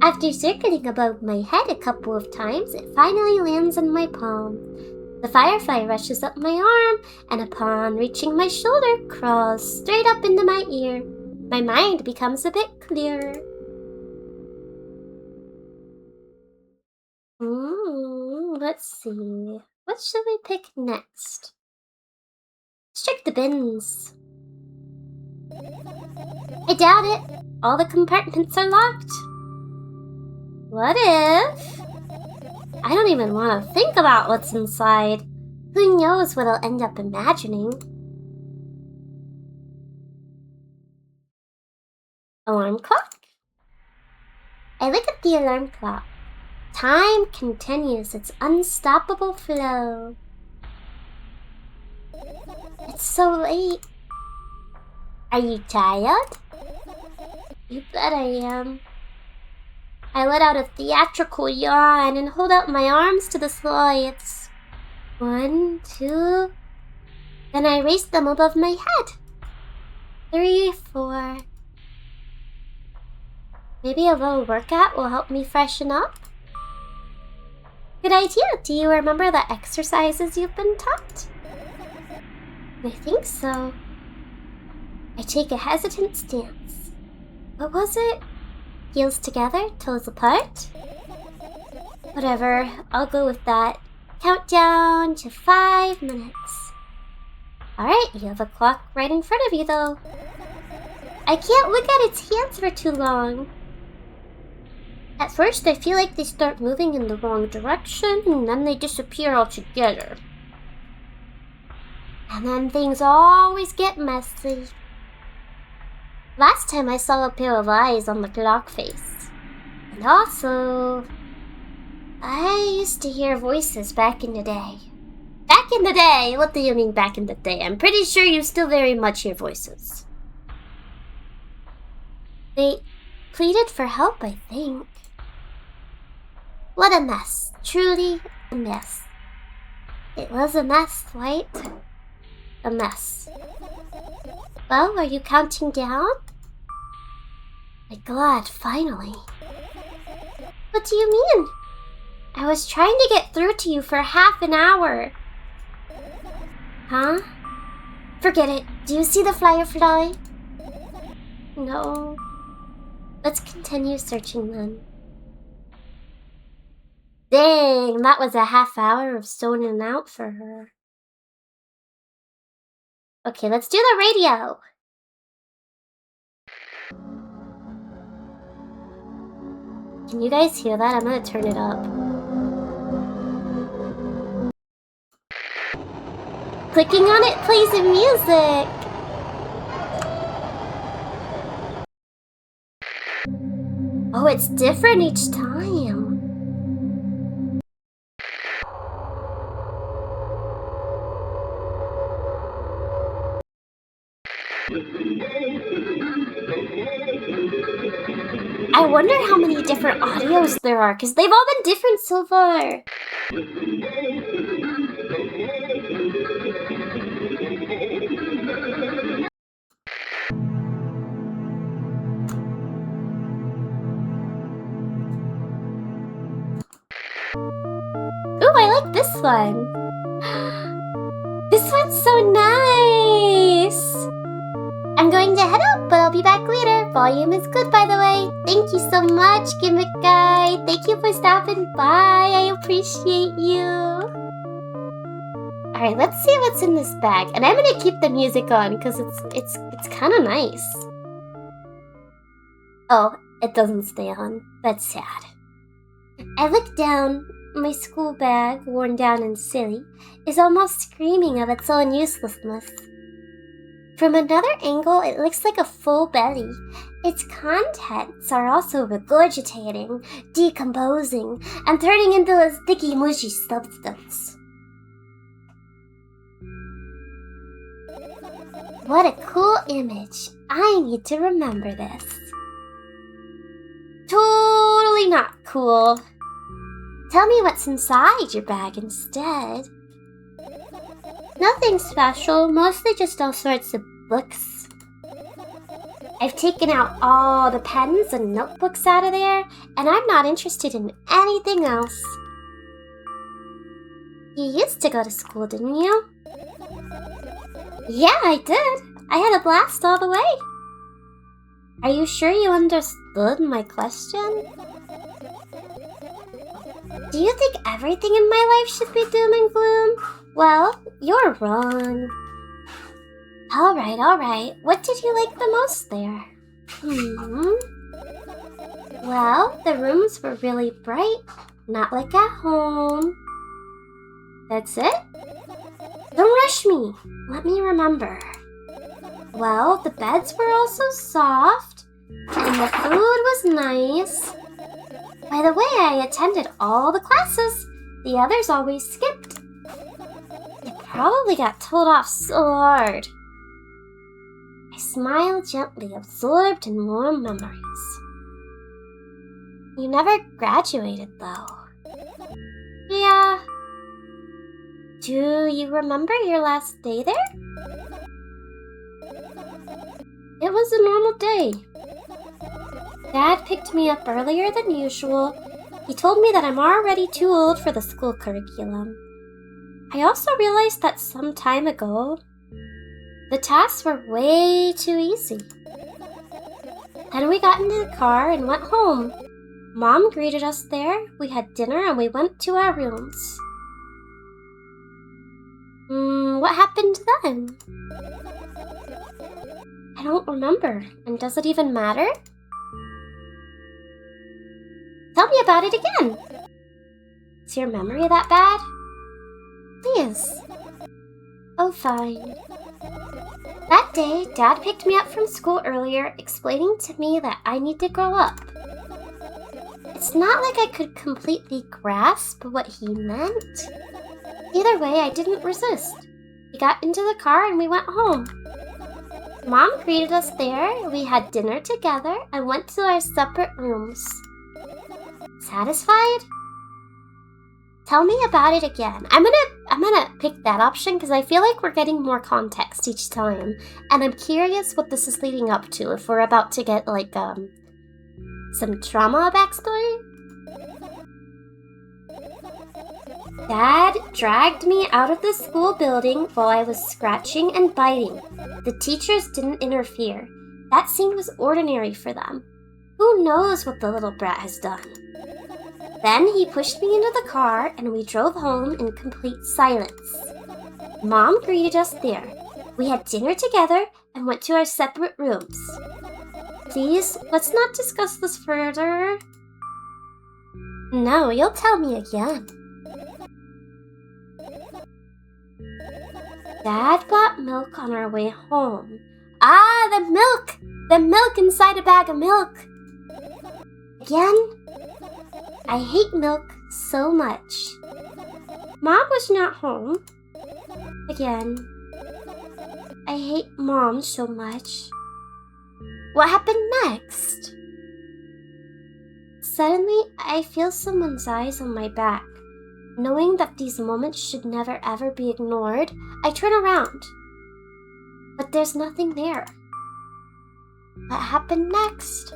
After circling above my head a couple of times, it finally lands in my palm. The firefly rushes up my arm, and upon reaching my shoulder, crawls straight up into my ear. My mind becomes a bit clearer. Let's see. What should we pick next? Let's check the bins. I doubt it. All the compartments are locked. What if... I don't even want to think about what's inside. Who knows what I'll end up imagining? Alarm clock? I look at the alarm clock. Time continues its unstoppable flow. It's so late. Are you tired? You bet I am. I let out a theatrical yawn and hold out my arms to the sides. 1, 2... Then I raise them above my head. 3, 4... Maybe a little workout will help me freshen up? Good idea. Do you remember the exercises you've been taught? I think so. I take a hesitant stance. What was it? Heels together, toes apart? Whatever, I'll go with that. Countdown to 5 minutes. Alright, you have a clock right in front of you though. I can't look at its hands for too long. At first, I feel like they start moving in the wrong direction, and then they disappear altogether. And then things always get messy. Last time I saw a pair of eyes on the clock face. And also, I used to hear voices back in the day. Back in the day? What do you mean back in the day? I'm pretty sure you still very much hear voices. They pleaded for help, I think. What a mess. Truly a mess. It was a mess, right? A mess. Well, are you counting down? My God, finally. What do you mean? I was trying to get through to you for half an hour. Huh? Forget it. Do you see the firefly? No. Let's continue searching then. Dang, that was a half hour of zoning out for her. Okay, let's do the radio. Can you guys hear that? I'm gonna turn it up. Clicking on it plays the music. Oh, it's different each time. I wonder how many different audios there are, because they've all been different so far. Ooh, I like this one. This one's so nice. I'm going to head out, but I'll be back later. Volume is good, by the way. Thank you so much, Gimmick Guy. Thank you for stopping by. I appreciate you. Alright, let's see what's in this bag. And I'm gonna keep the music on because it's kind of nice. Oh, it doesn't stay on. That's sad. I look down. My school bag, worn down and silly, is almost screaming of its own uselessness. From another angle, it looks like a full belly. Its contents are also regurgitating, decomposing, and turning into a sticky, mushy substance. What a cool image. I need to remember this. Totally not cool. Tell me what's inside your bag instead. Nothing special, mostly just all sorts of books. I've taken out all the pens and notebooks out of there, and I'm not interested in anything else. You used to go to school, didn't you? Yeah, I did. I had a blast all the way. Are you sure you understood my question? Do you think everything in my life should be doom and gloom? Well, you're wrong. Alright. What did you like the most there? Well, the rooms were really bright, not like at home. That's it? Don't rush me. Let me remember. Well, the beds were also soft, and the food was nice. By the way, I attended all the classes. The others always skipped. I probably got told off so hard. I smiled gently, absorbed in warm memories. You never graduated, though. Yeah. Do you remember your last day there? It was a normal day. Dad picked me up earlier than usual. He told me that I'm already too old for the school curriculum. I also realized that some time ago, the tasks were way too easy. Then we got into the car and went home. Mom greeted us there, we had dinner, and we went to our rooms. What happened then? I don't remember. And does it even matter? Tell me about it again. Is your memory that bad? Please. Oh, fine. That day, Dad picked me up from school earlier, explaining to me that I need to grow up. It's not like I could completely grasp what he meant. Either way, I didn't resist. We got into the car and we went home. Mom greeted us there, we had dinner together, and went to our separate rooms. Satisfied? Tell me about it again. I'm gonna pick that option because I feel like we're getting more context each time, and I'm curious what this is leading up to. If we're about to get like some trauma backstory. Dad dragged me out of the school building while I was scratching and biting. The teachers didn't interfere. That scene was ordinary for them. Who knows what the little brat has done? Then he pushed me into the car and we drove home in complete silence. Mom greeted us there. We had dinner together and went to our separate rooms. Please, let's not discuss this further. No, you'll tell me again. Dad bought milk on our way home. Ah, the milk! The milk inside a bag of milk! Again? I hate milk so much. Mom was not home. Again. I hate Mom so much. What happened next? Suddenly, I feel someone's eyes on my back. Knowing that these moments should never ever be ignored, I turn around. But there's nothing there. What happened next?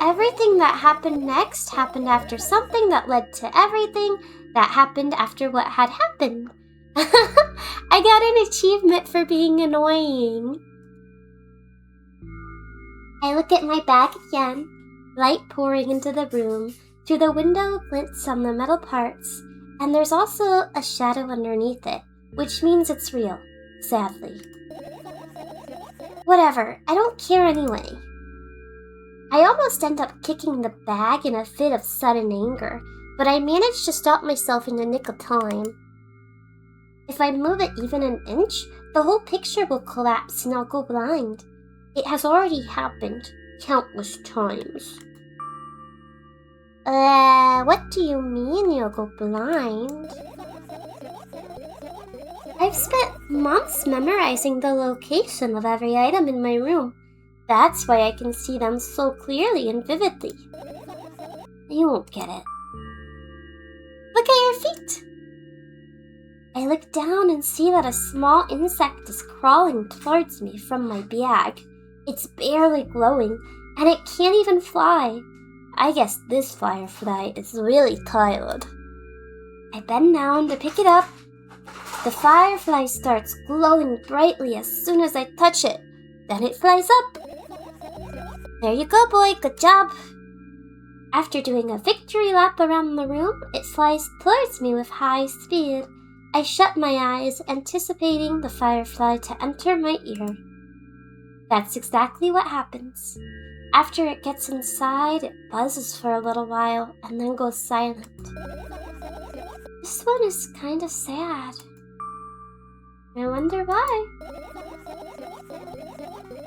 Everything that happened next happened after something that led to everything that happened after what had happened. I got an achievement for being annoying. I look at my bag again, light pouring into the room. Through the window glints on the metal parts, and there's also a shadow underneath it, which means it's real, sadly. Whatever, I don't care anyway. I almost end up kicking the bag in a fit of sudden anger, but I manage to stop myself in the nick of time. If I move it even an inch, the whole picture will collapse and I'll go blind. It has already happened countless times. What do you mean you'll go blind? I've spent months memorizing the location of every item in my room. That's why I can see them so clearly and vividly. You won't get it. Look at your feet. I look down and see that a small insect is crawling towards me from my bag. It's barely glowing, and it can't even fly. I guess this firefly is really tired. I bend down to pick it up. The firefly starts glowing brightly as soon as I touch it. Then it flies up. There you go, boy. Good job. After doing a victory lap around the room, it flies towards me with high speed. I shut my eyes, anticipating the firefly to enter my ear. That's exactly what happens. After it gets inside, it buzzes for a little while and then goes silent. This one is kind of sad. I wonder why.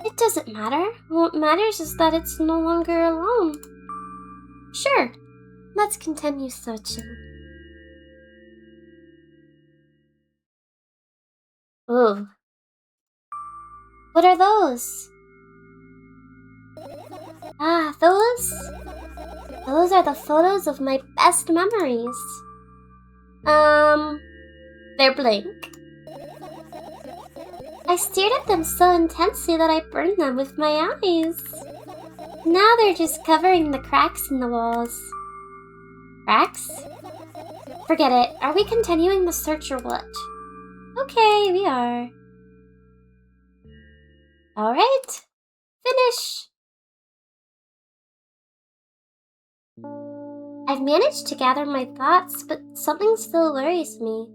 It doesn't matter. What matters is that it's no longer alone. Sure, let's continue searching. Ooh. What are those? Ah, those are the photos of my best memories. They're blank. I stared at them so intensely that I burned them with my eyes. Now they're just covering the cracks in the walls. Cracks? Forget it. Are we continuing the search or what? Okay, we are. Alright. Finish. I've managed to gather my thoughts, but something still worries me.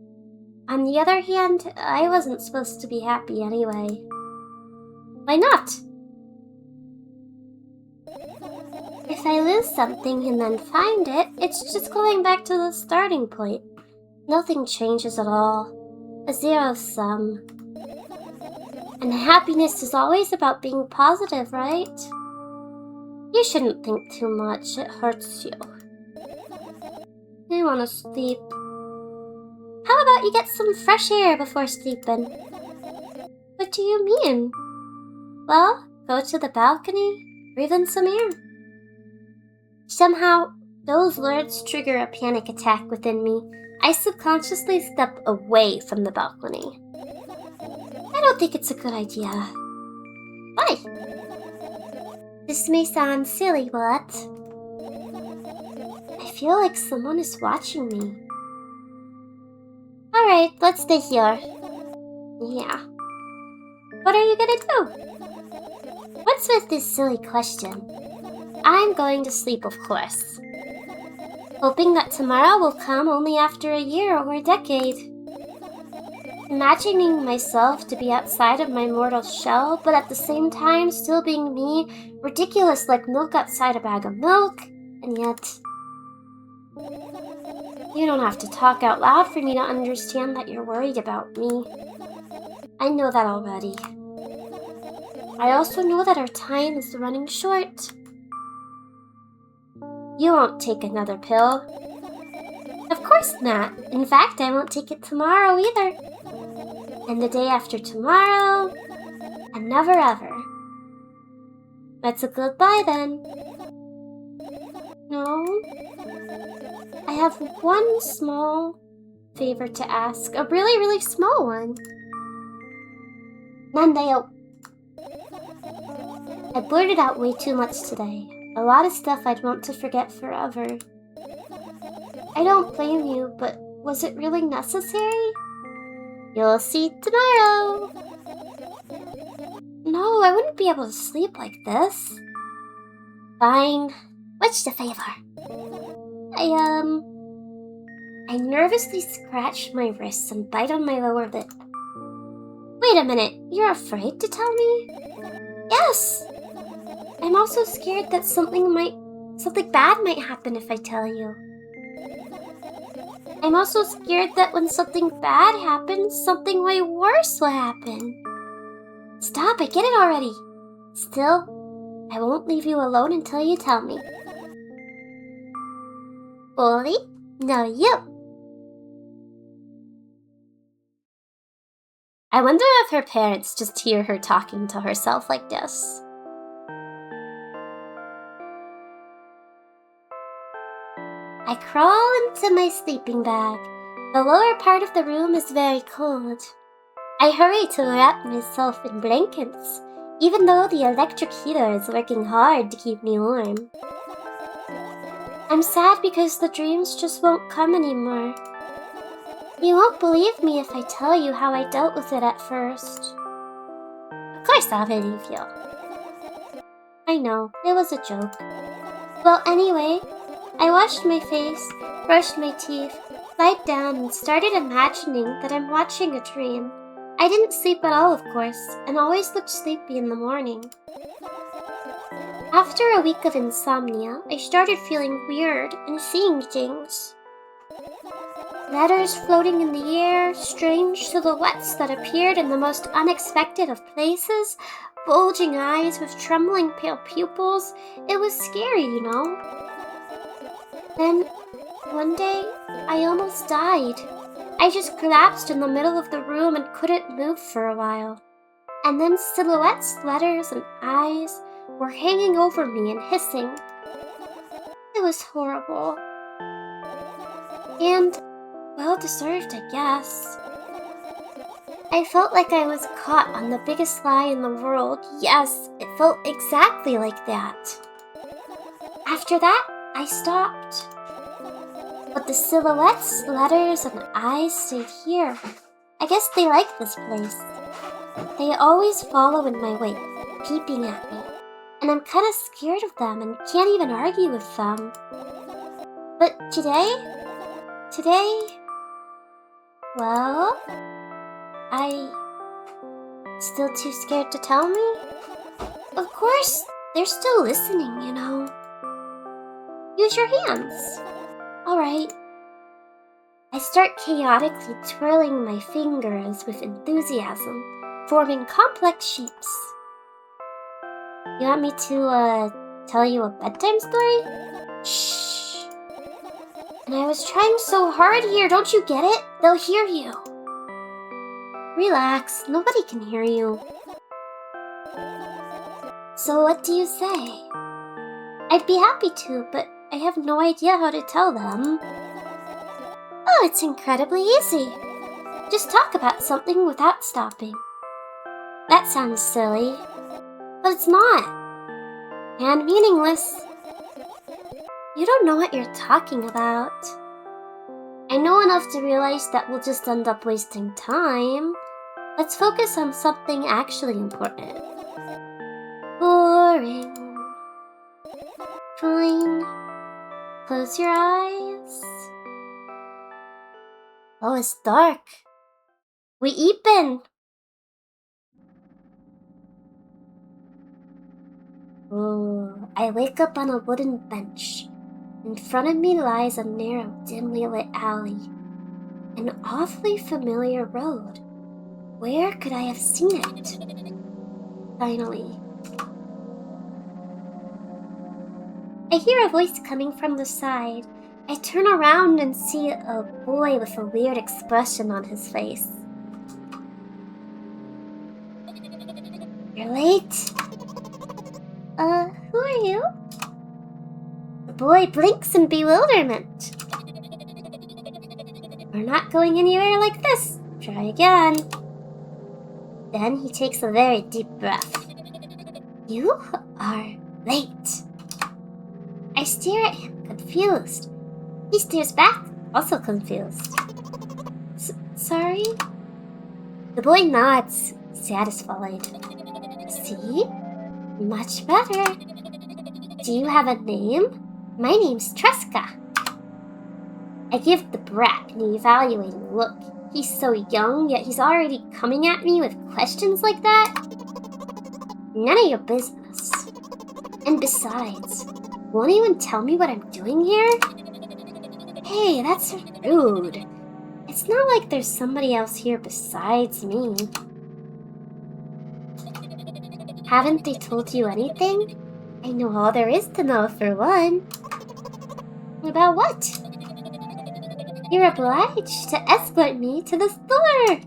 On the other hand, I wasn't supposed to be happy anyway. Why not? If I lose something and then find it, it's just going back to the starting point. Nothing changes at all. A zero sum. And happiness is always about being positive, right? You shouldn't think too much, it hurts you. I want to sleep. How about you get some fresh air before sleeping? What do you mean? Well, go to the balcony, breathe in some air. Somehow, those words trigger a panic attack within me. I subconsciously step away from the balcony. I don't think it's a good idea. Why? This may sound silly, but I feel like someone is watching me. Alright, let's stay here. Yeah. What are you gonna do? What's with this silly question? I'm going to sleep, of course. Hoping that tomorrow will come only after a year or a decade. Imagining myself to be outside of my mortal shell, but at the same time still being me, ridiculous like milk outside a bag of milk, and yet... You don't have to talk out loud for me to understand that you're worried about me. I know that already. I also know that our time is running short. You won't take another pill. Of course not. In fact, I won't take it tomorrow either. And the day after tomorrow, and never ever. That's a goodbye then. No. I have one small favor to ask. A really, really small one. Nandayo. I blurted out way too much today. A lot of stuff I'd want to forget forever. I don't blame you, but was it really necessary? You'll see tomorrow. No, I wouldn't be able to sleep like this. Fine. What's the favor? I nervously scratch my wrists and bite on my lower lip. Wait a minute, you're afraid to tell me? Yes! I'm also scared that something bad might happen if I tell you. I'm also scared that when something bad happens, something way worse will happen. Stop, I get it already. Still, I won't leave you alone until you tell me. Bully? No, you. I wonder if her parents just hear her talking to herself like this. I crawl into my sleeping bag. The lower part of the room is very cold. I hurry to wrap myself in blankets, even though the electric heater is working hard to keep me warm. I'm sad because the dreams just won't come anymore. You won't believe me if I tell you how I dealt with it at first. Of course I'll believe you. I know, it was a joke. Well, anyway, I washed my face, brushed my teeth, lied down, and started imagining that I'm watching a dream. I didn't sleep at all, of course, and always looked sleepy in the morning. After a week of insomnia, I started feeling weird and seeing things. Letters floating in the air, strange silhouettes that appeared in the most unexpected of places, bulging eyes with trembling pale pupils. It was scary, you know. Then, one day, I almost died. I just collapsed in the middle of the room and couldn't move for a while. And then silhouettes, letters, and eyes were hanging over me and hissing. It was horrible. And well-deserved, I guess. I felt like I was caught on the biggest lie in the world. Yes, it felt exactly like that. After that, I stopped. But the silhouettes, letters, and eyes stayed here. I guess they like this place. They always follow in my wake, peeping at me. And I'm kinda scared of them and can't even argue with them. But today, well, still too scared to tell me? Of course, they're still listening, you know. Use your hands. Alright. I start chaotically twirling my fingers with enthusiasm, forming complex shapes. You want me to, tell you a bedtime story? Shh. And I was trying so hard here, don't you get it? They'll hear you. Relax, nobody can hear you. So what do you say? I'd be happy to, but I have no idea how to tell them. Oh, it's incredibly easy. Just talk about something without stopping. That sounds silly, but it's not. And meaningless. You don't know what you're talking about. I know enough to realize that we'll just end up wasting time. Let's focus on something actually important. Boring. Fine. Close your eyes. Oh, it's dark. We eaten. Oh, I wake up on a wooden bench. In front of me lies a narrow, dimly lit alley. An awfully familiar road. Where could I have seen it? Finally. I hear a voice coming from the side. I turn around and see a boy with a weird expression on his face. You're late. Who are you? The boy blinks in bewilderment. We're not going anywhere like this. Try again. Then he takes a very deep breath. You are late. I stare at him, confused. He stares back, also confused. Sorry? The boy nods, satisfied. See? Much better. Do you have a name? My name's Tresca. I give the brat an evaluating look. He's so young, yet he's already coming at me with questions like that? None of your business. And besides, won't anyone tell me what I'm doing here? Hey, that's rude. It's not like there's somebody else here besides me. Haven't they told you anything? I know all there is to know for one. About what? You're obliged to escort me to the store.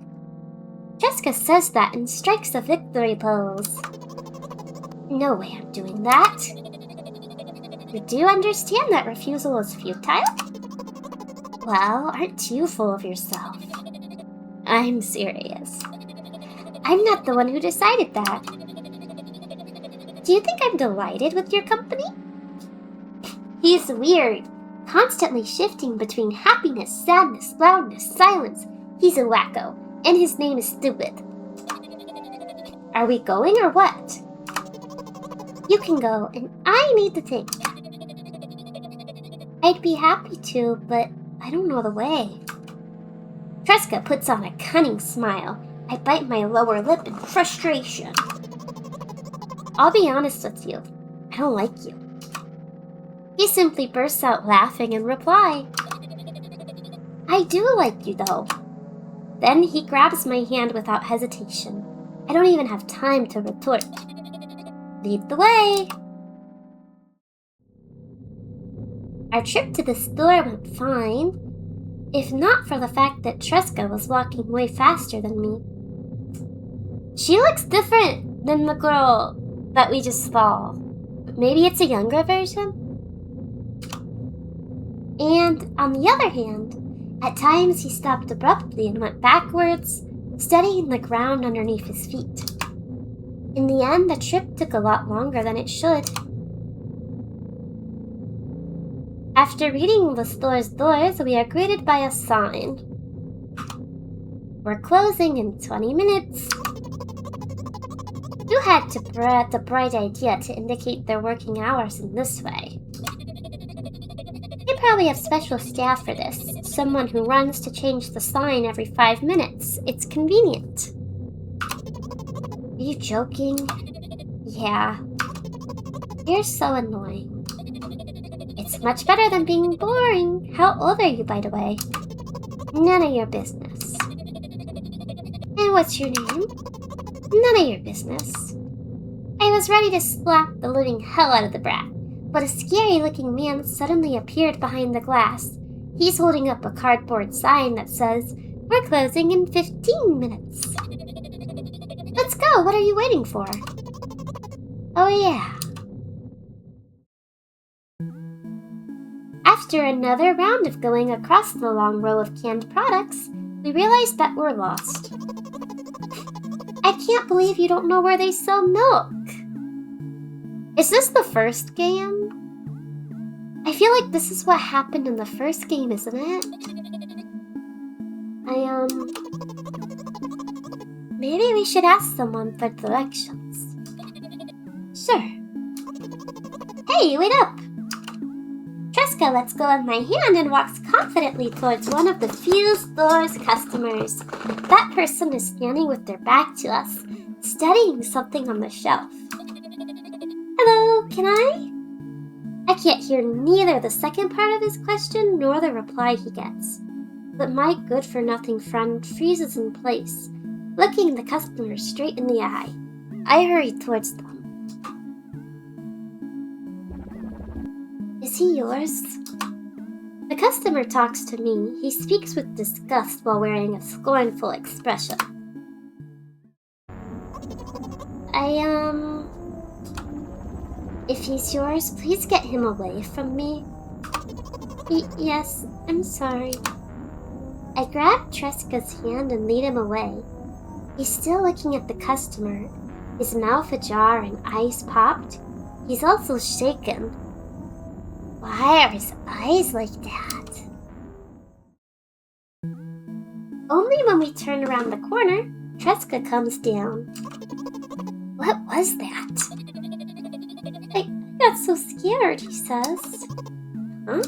Jessica says that and strikes a victory pose. No way I'm doing that. You do understand that refusal is futile? Well, aren't you full of yourself? I'm serious. I'm not the one who decided that. Do you think I'm delighted with your company? He's weird, constantly shifting between happiness, sadness, loudness, silence. He's a wacko, and his name is Stupid. Are we going or what? You can go, and I need to think. I'd be happy to, but I don't know the way. Tresca puts on a cunning smile. I bite my lower lip in frustration. I'll be honest with you. I don't like you. He simply bursts out laughing in reply. I do like you, though. Then he grabs my hand without hesitation. I don't even have time to retort. Lead the way. Our trip to the store went fine, if not for the fact that Tresca was walking way faster than me. She looks different than the girl that we just saw. Maybe it's a younger version? And on the other hand, at times he stopped abruptly and went backwards, studying the ground underneath his feet. In the end, the trip took a lot longer than it should. After reading the store's doors, we are greeted by a sign. We're closing in 20 minutes. Who had the bright idea to indicate their working hours in this way? They probably have special staff for this. Someone who runs to change the sign every 5 minutes. It's convenient. Are you joking? Yeah. You're so annoying. It's much better than being boring. How old are you, by the way? None of your business. And what's your name? None of your business. I was ready to slap the living hell out of the brat, but a scary-looking man suddenly appeared behind the glass. He's holding up a cardboard sign that says, "We're closing in 15 minutes. Let's go, what are you waiting for?" Oh yeah. After another round of going across the long row of canned products, we realized that we're lost. I can't believe you don't know where they sell milk. Is this the first game? I feel like this is what happened in the first game, isn't it? Maybe we should ask someone for directions. Sure. Hey, wait up! Tresca lets go of my hand and walks confidently towards one of the few store's customers. That person is standing with their back to us, studying something on the shelf. Hello, can I can't hear neither the second part of his question nor the reply he gets. But my good-for-nothing friend freezes in place, looking the customer straight in the eye. I hurry towards them. Is he yours? The customer talks to me. He speaks with disgust while wearing a scornful expression. If he's yours, please get him away from me. Yes, I'm sorry. I grabbed Tresca's hand and lead him away. He's still looking at the customer, his mouth ajar and eyes popped. He's also shaken. Why are his eyes like that? Only when we turn around the corner, Tresca comes down. What was that? I got so scared, he says. Huh?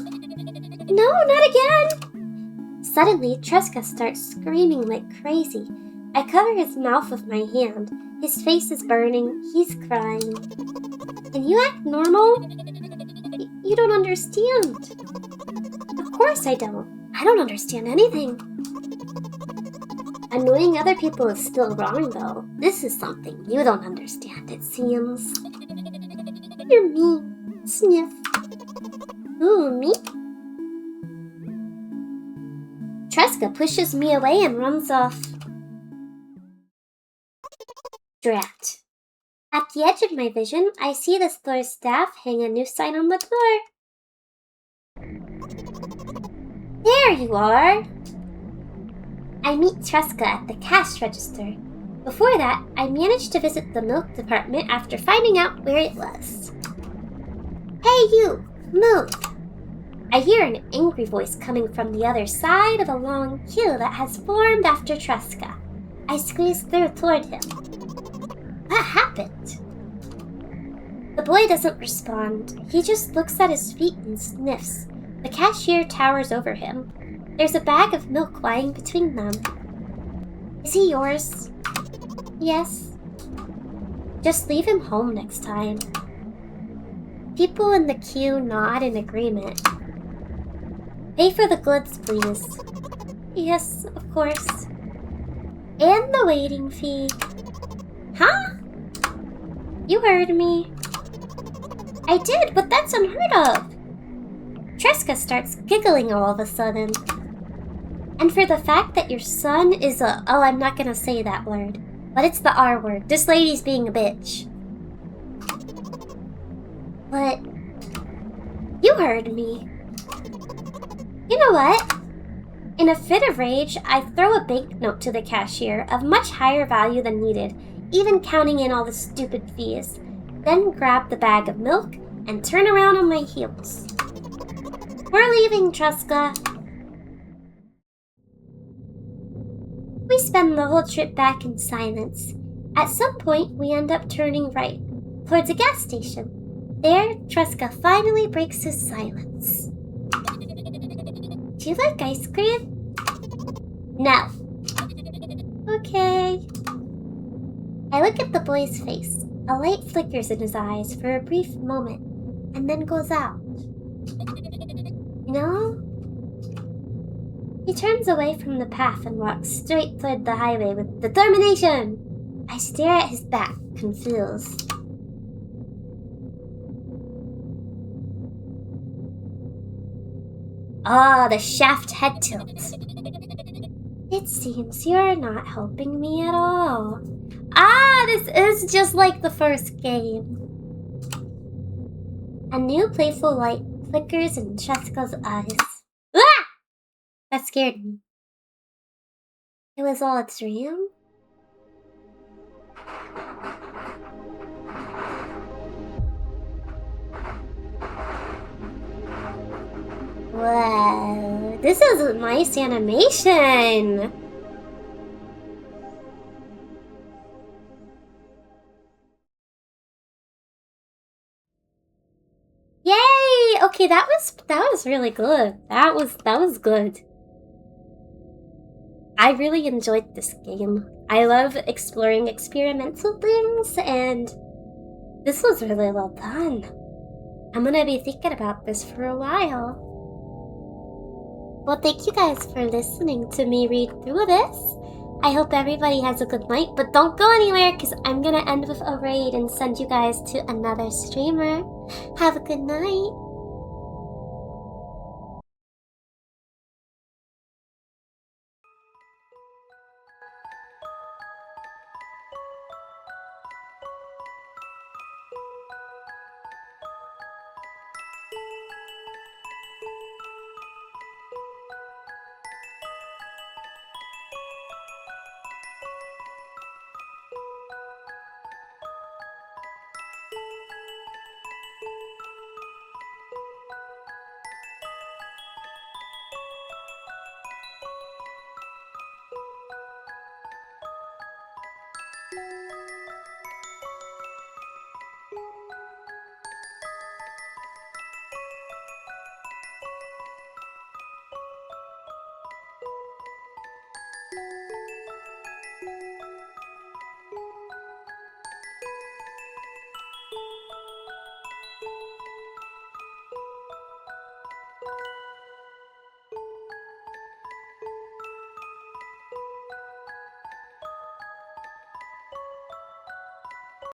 No, not again! Suddenly, Tresca starts screaming like crazy. I cover his mouth with my hand. His face is burning. He's crying. And you act normal? You don't understand. Of course I don't. I don't understand anything. Annoying other people is still wrong, though. This is something you don't understand, it seems. You're mean. Sniff. Ooh, me? Tresca pushes me away and runs off. Drat. At the edge of my vision, I see the store's staff hang a new sign on the door. There you are! I meet Tresca at the cash register. Before that, I managed to visit the milk department after finding out where it was. Hey you! Move! I hear an angry voice coming from the other side of a long queue that has formed after Tresca. I squeeze through toward him. What happened? The boy doesn't respond. He just looks at his feet and sniffs. The cashier towers over him. There's a bag of milk lying between them. Is he yours? Yes. Just leave him home next time. People in the queue nod in agreement. Pay for the goods, please. Yes, of course. And the waiting fee. Huh? You heard me. I did, but that's unheard of. Tresca starts giggling all of a sudden. And for the fact that your son is oh, I'm not gonna say that word, but it's the R word. This lady's being a bitch. But you heard me. You know what? In a fit of rage, I throw a banknote to the cashier of much higher value than needed, even counting in all the stupid fees, then grab the bag of milk and turn around on my heels. We're leaving, Tresca. We spend the whole trip back in silence. At some point, we end up turning right, towards a gas station. There, Tresca finally breaks his silence. Do you like ice cream? No. Okay. I look at the boy's face. A light flickers in his eyes for a brief moment, and then goes out. You know? He turns away from the path and walks straight toward the highway with determination. I stare at his back, confused. Ah, the shaft head tilt. It seems you're not helping me at all. Ah, this is just like the first game. A new playful light flickers in Tresca's eyes. Ah! That scared me. It was all a dream? Wow, this is a nice animation. Yay! Okay, that was really good. That was good. I really enjoyed this game. I love exploring experimental things, and this was really well done. I'm gonna be thinking about this for a while. Well, thank you guys for listening to me read through this. I hope everybody has a good night, but don't go anywhere because I'm gonna end with a raid and send you guys to another streamer. Have a good night.